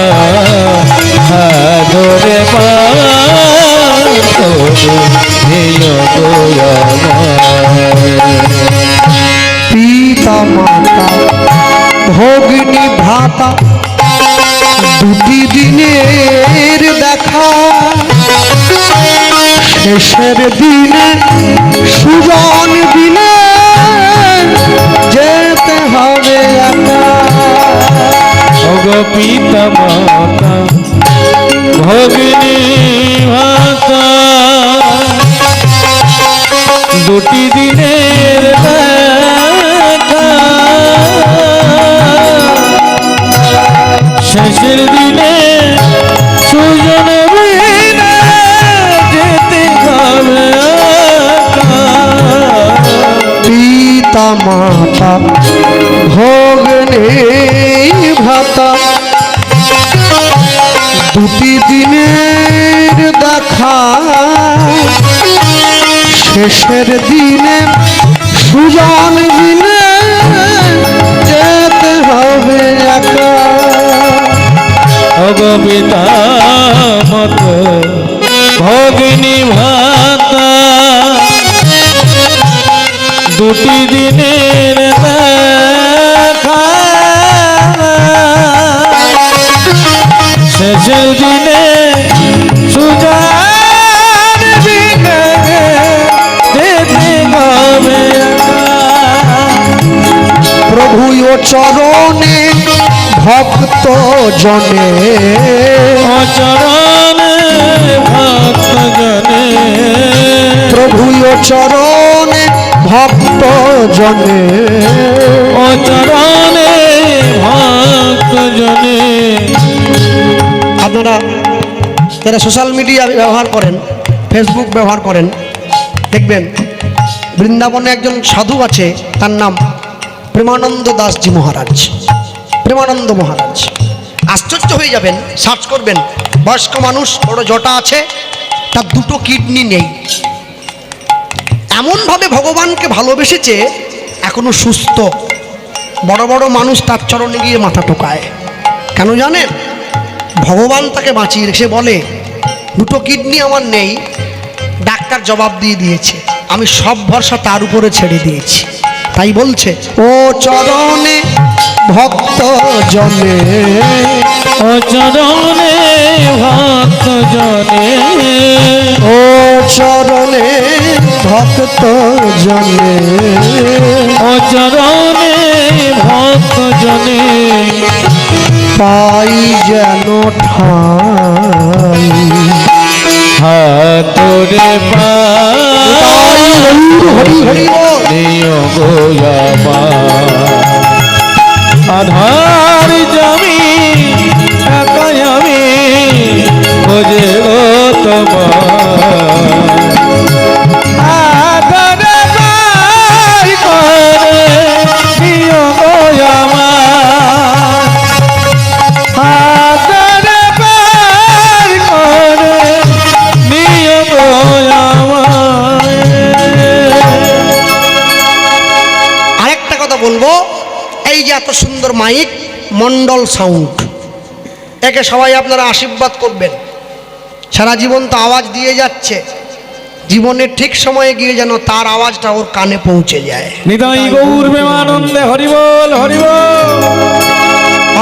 হাতরে পার করে নিয় গোয়ামার পিতা মাতা ভগ্নী ভ্রাতা দুটি দিনের দেখা শেষের দিনে সুজন দিনে যেতে হবে একা। ওগো পিতা মাতা ভগিনী ভাতা দুটি দিনের দেখা শেষের দিনে সুজন বিনা যেতে হবে একা। পিতা মাতা ভগ্নী ভ্রাতা দুটি দিনের দেখা শেষের দিনে সুজন দিনে যেতে হবে একা। ওগো পিতা মত ভগিনী ভাতা দুটি দিনের দেখা শেষের দিনে সুজান বিনে যেতে হবে প্রভু ও চরণে ভক্ত জনে অচরণে ভক্ত জনে প্রভু ও চরণে ভক্ত জনে অচরণে ভক্ত জনে। আপনারা যারা সোশ্যাল মিডিয়া ব্যবহার করেন, ফেসবুক ব্যবহার করেন, দেখবেন বৃন্দাবনে একজন সাধু আছে, তার নাম প্রেমানন্দ দাসজি মহারাজ। প্রেমানন্দ মহারাজ, আশ্চর্য হয়ে যাবেন, সার্চ করবেন। বয়স্ক মানুষ, বড় জটা আছে, তার দুটো কিডনি নেই। এমনভাবে ভগবানকে ভালোবেসেছে, এখনো সুস্থ। বড় বড় মানুষ তার চরণে গিয়ে মাথা টোকায়। কেন জানেন? ভগবান তাকে বাঁচিয়ে রেখে বলে, দুটো কিডনি আমার নেই, ডাক্তার জবাব দিয়ে দিয়েছে, আমি সব ভরসা তার উপরে ছেড়ে দিয়েছি। তাই বলছে, ও চরণে ভক্ত জনে অচরণে ভক্ত জনে ও চরণে ভক্ত জনে অচরণে ভক্ত জনে পাই যেন ঠাই। হাতরে হরি হরি বল। গোয়ামা আধার জমি একাই আমি খোঁজে গো তোমার আধারে পাই করে দিও গোয়ামা আধারে পাই করে দিও গোয়ামা। আরেকটা কথা বলবো, এই যে এত সুন্দর মাইক, মন্ডল সাউন্ড, একে সবাই আপনারা আশীর্বাদ করবেন। সারা জীবন তো আওয়াজ দিয়ে যাচ্ছে, জীবনের ঠিক সময়ে গিয়ে যেন তার আওয়াজটা ওর কানে পৌঁছে যায়। নিতাই গৌর প্রেমানন্দে হরিবল হরিবল।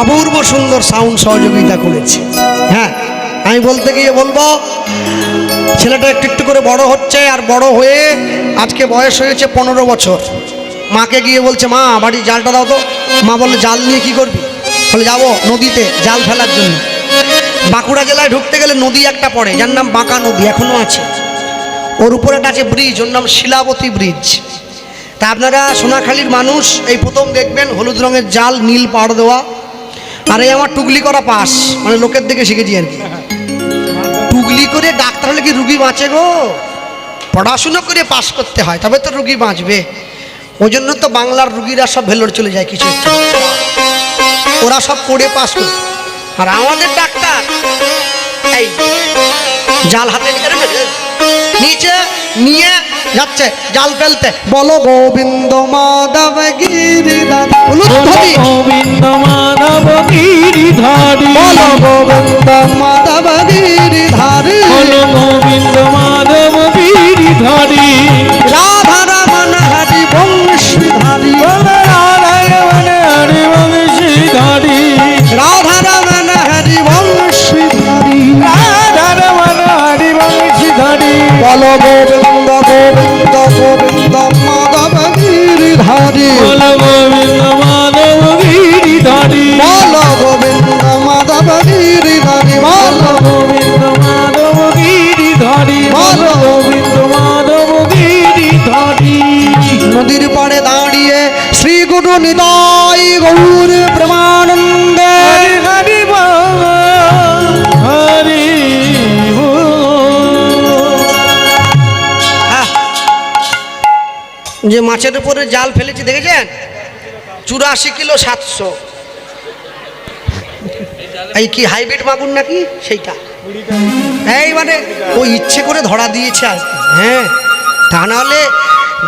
অপূর্ব সুন্দর সাউন্ড সহযোগিতা করেছে। হ্যাঁ, আমি বলতে গিয়ে বলবো, ছেলেটা একটু একটু করে বড় হচ্ছে, আর বড় হয়ে আজকে বয়স হয়েছে 15 বছর। মাকে গিয়ে বলছে, মা বাড়ি জালটা দাও তো। মা বললে, জাল নিয়ে কি করবি? বলে, যাবো নদীতে জাল ফেলার জন্য। বাঁকুড়া জেলায় ঢুকতে গেলে নদী একটা পড়ে, যার নাম বাঁকা নদী, এখনো আছে। ওর উপরে একটা আছে ব্রিজ, ওর নাম শিলাবতী ব্রিজ। তা আপনারা সোনাখালীর মানুষ এই প্রথম দেখবেন হলুদ রঙের জাল, নীল পাড় দেওয়া। আর এই আমার টুগলি করা পাস, মানে লোকের দিকে শিখেছি আর কি। টুগলি করে ডাক্তার হলে কি রুগী বাঁচে গো? পড়াশুনো করে পাস করতে হয়, তবে তো রুগী বাঁচবে। ওই জন্য তো বাংলার রুগীরা সব ভেলোর চলে যায় কিছু একটু, ওরা সব পড়ে পাস করে। আর আমাদের ডাক্তার এই জাল হাতে নিচে নিয়ে যাচ্ছে জাল ফেলতে। বলো গোবিন্দ মাধব গিরিধারী, গোবিন্দ মাধব গিরিধারী, বলো গোবিন্দ মাধব গিরিধারী, বলো গোবিন্দ মাধব গিরিধারী। রাধা রমন হরি বংশীধারী, হরি বংশীধারী, রাধা রমন হরি বংশীধারী, হরি বংশীধারী। বলো গোবিন্দ গোবিন্দ গোবিন্দ মাধব গিরিধারী, বলো গোবিন্দ মাধব গিরিধারী, বলো গোবিন্দ মাধব গিরিধারী, বলো গোবিন্দ মাধব গিরিধারী, বলো গোবিন্দ মাধব গিরিধারী। নদীর পাড়ে দাঁড়িয়ে শ্রী গুরু নিতাই গৌর প্রেমানন্দে হরি হরি বল, হরি যে মাছের উপরে জাল ফেলেছি দেখেছেন, 84 কিলো 700। এই কি হাইব্রিড মাগুর নাকি সেইটা? এই মানে ও ইচ্ছে করে ধরা দিয়েছে আর কি। হ্যাঁ, তা নাহলে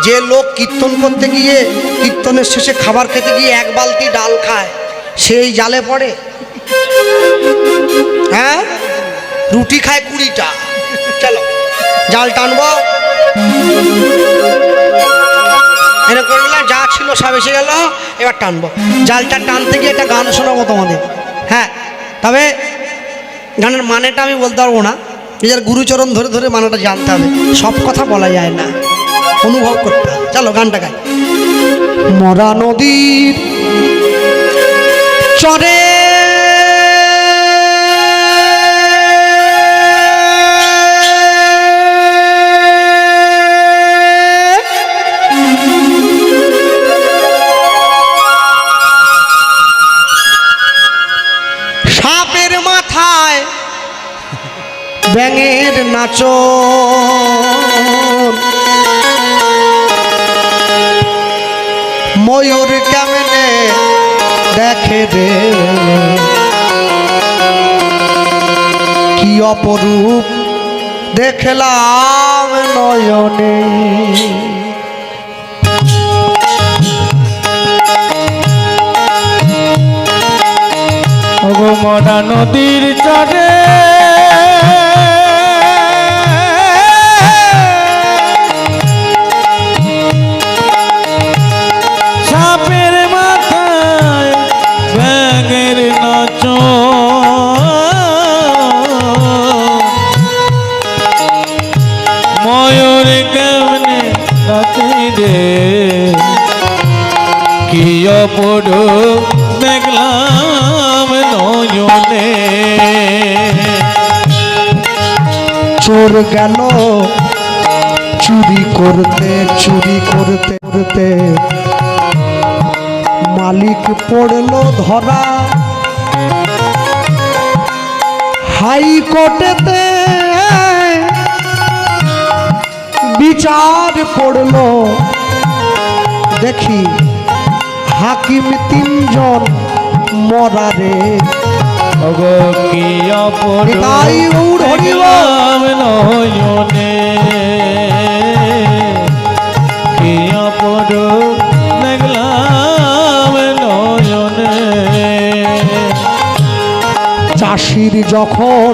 যে লোক কীর্তন করতে গিয়ে, কীর্তনের শেষে খাবার খেতে গিয়ে 1 বালতি ডাল খায়, সেই জালে পড়ে। হ্যাঁ, রুটি খায় 20টা। চলো জাল টানবো। এরকম যা ছিল সব এসে গেল, এবার টানবো। জালটা টানতে গিয়ে একটা গান শোনাবো তোমাদের। হ্যাঁ, তবে গানের মানেটা আমি বলতে পারবো না, নিজের গুরুচরণ ধরে ধরে মানেটা জানতে হবে। সব কথা বলা যায় না, অনুভব করতে হবে। চলো গানটা গাই। মরা নদীর চরে সাপের মাথায় ব্যাঙের নাচন, ময়ূর কেমনে দেখে রে, কি অপরূপ দেখলাম নয়নে। ওগো মরা নদীর চরে সাপের মাথায় ব্যাঙের নাচ, ময়ূর কেমনে নাচে রে, কি অপরূপ দেখলাম নয়নে। চোর গেল চুরি করতে, চুরি করতে করতে মালিক পড়লো ধরা, হাইকোর্টেতে বিচার পড়লো। দেখি হাকিম 3 জন মরারে, ওগো কি অপরূপ তাই গৌর হরি বল। দেখলাম নয়নে, কি অপরূপ দেখলাম নয়নে। চাষির যখন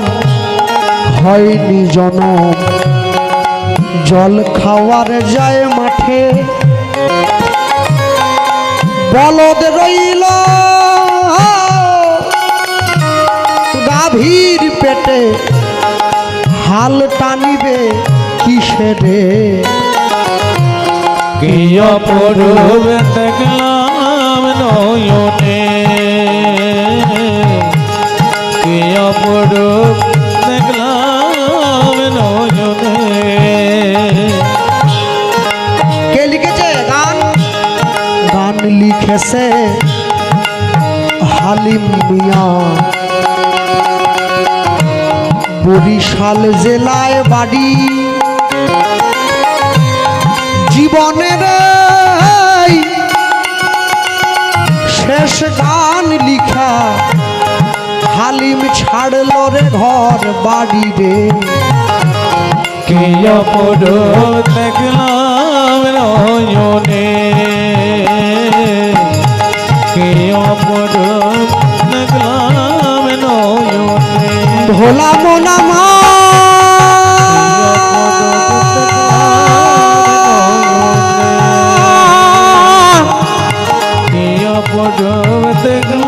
হয়নি জনম জল খাওয়ার যায় মাঠে বলদ রইল গাভীর পেটে হাল টানিবে কিসেরে কি অপরূপ দেখলাম নয়নে কি অপরূপ দেখলাম নয়নে কে লিখেছে গান গান লিখেছে হালিম মিয়া বরিশাল জেলায় বাড়ি জীবনের এই শেষ গান লিখা হালিম ছাড়ল রে ঘর বাড়ি রে কি অপরূপ দেখলাম নয়নে কি অপরূপ দেখলাম নয়নে ভোলা মোনা মা কি অপরূপ দেখলাম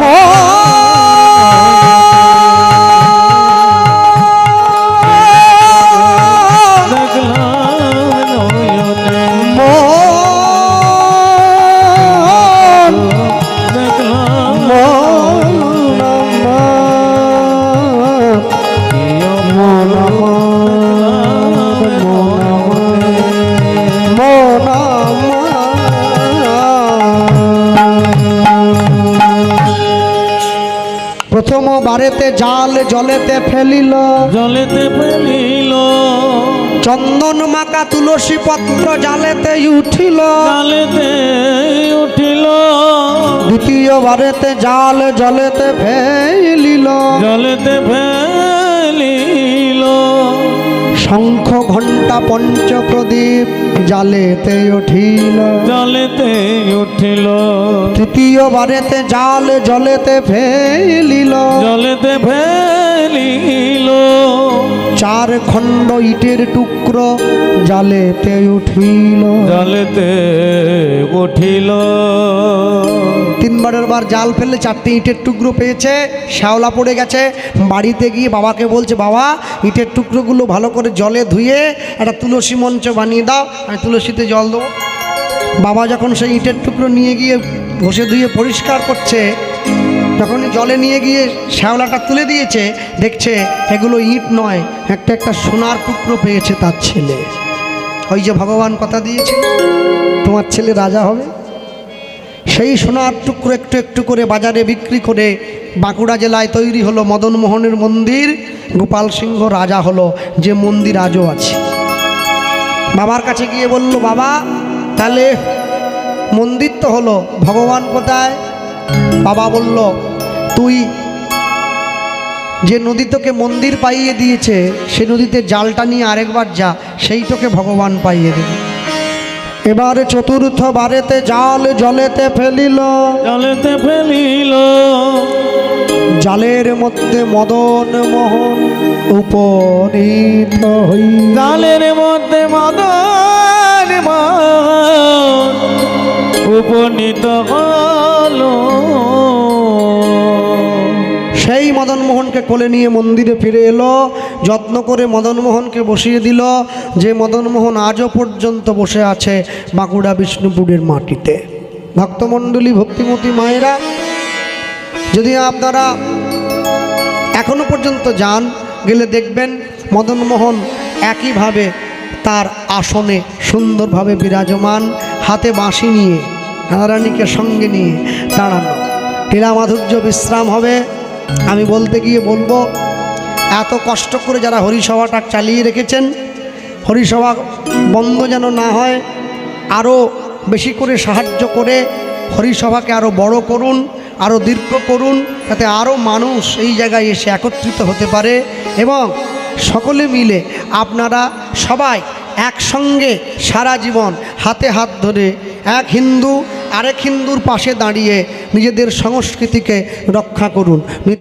প্রথম বারেতে জাল জলেতে ফেলিল জলেতে ফেলিল চন্দন মাকা তুলসী পত্র জালেতে উঠিল জালেতে উঠিল দ্বিতীয় বারেতে জাল জলেতে ফেলিল জলেতে ফেলিল শঙ্খ ঘণ্টা পঞ্চ প্রদীপ জালেতে উঠিল জলেতে উঠিল তৃতীয় বারেতে জাল জলেতে ফেলিল জলেতে ফেলিল চার খণ্ড ইটের টুকরো জালেতে উঠিল জলেতে উঠিল তিনবারের বার জাল ফেললে চারটে ইটের টুকরো পেয়েছে শ্যাওলা পড়ে গেছে বাড়িতে গিয়ে বাবাকে বলছে বাবা ইটের টুকরোগুলো ভালো করে জলে ধুয়ে একটা তুলসী মঞ্চ বানিয়ে দাও আমি তুলসীতে জল দেবো বাবা যখন সেই ইটের টুকরো নিয়ে গিয়ে ঘষে ধুয়ে পরিষ্কার করছে যখন জলে নিয়ে গিয়ে শ্যাওলাটা তুলে দিয়েছে দেখছে এগুলো ইট নয় একটা একটা সোনার টুকরো পেয়েছে তার ছেলে ওই যে ভগবান কথা দিয়েছিল তোমার ছেলে রাজা হবে সেই সোনার টুকরো একটু একটু করে বাজারে বিক্রি করে বাঁকুড়া জেলায় তৈরি হলো মদন মোহনের মন্দির গোপাল সিংহ রাজা হলো যে মন্দির আজও আছে বাবার কাছে গিয়ে বলল বাবা তাহলে মন্দির তো হলো ভগবান কোথায় বাবা বলল তুই যে নদী তোকে মন্দির পাইয়ে দিয়েছে সে নদীতে জালটা নিয়ে আরেকবার যা সেই তোকে ভগবান পাইয়ে দেবে এবারে চতুর্থ বারেতে জাল জলেতে ফেলিল জলেতে ফেলিল জালের মধ্যে মদন মোহন উপনীত হইল জালের মধ্যে মদন মোহন উপনীত হল সেই মদন মোহনকে কোলে নিয়ে মন্দিরে ফিরে এলো যত্ন করে মদন মোহনকে বসিয়ে দিল যে মদন মোহন আজও পর্যন্ত বসে আছে বাঁকুড়া বিষ্ণুপুরের মাটিতে ভক্তমণ্ডলী ভক্তিমতী মায়েরা যদি আপনারা এখনো পর্যন্ত যান গেলে দেখবেন মদন মোহন একইভাবে তার আসনে সুন্দরভাবে বিরাজমান হাতে বাঁশি নিয়ে রাধারানীকে সঙ্গে নিয়ে দাঁড়ানো লীলা মাধুর্য বিশ্রাম হবে আমি বলতে গিয়ে বলবো এত কষ্ট করে যারা হরিসভাটা চালিয়ে রেখেছেন হরিসভা বন্ধ যেন না হয় আরও বেশি করে সাহায্য করে হরিসভাকে আরও বড় করুন আরও দীর্ঘ করুন যাতে আরও মানুষ এই জায়গায় এসে একত্রিত হতে পারে এবং সকলে মিলে আপনারা সবাই একসঙ্গে সারা জীবন হাতে হাত ধরে এক হিন্দু আরেক হিন্দুর পাশে দাঁড়িয়ে নিজেদের সংস্কৃতিকে রক্ষা করুন।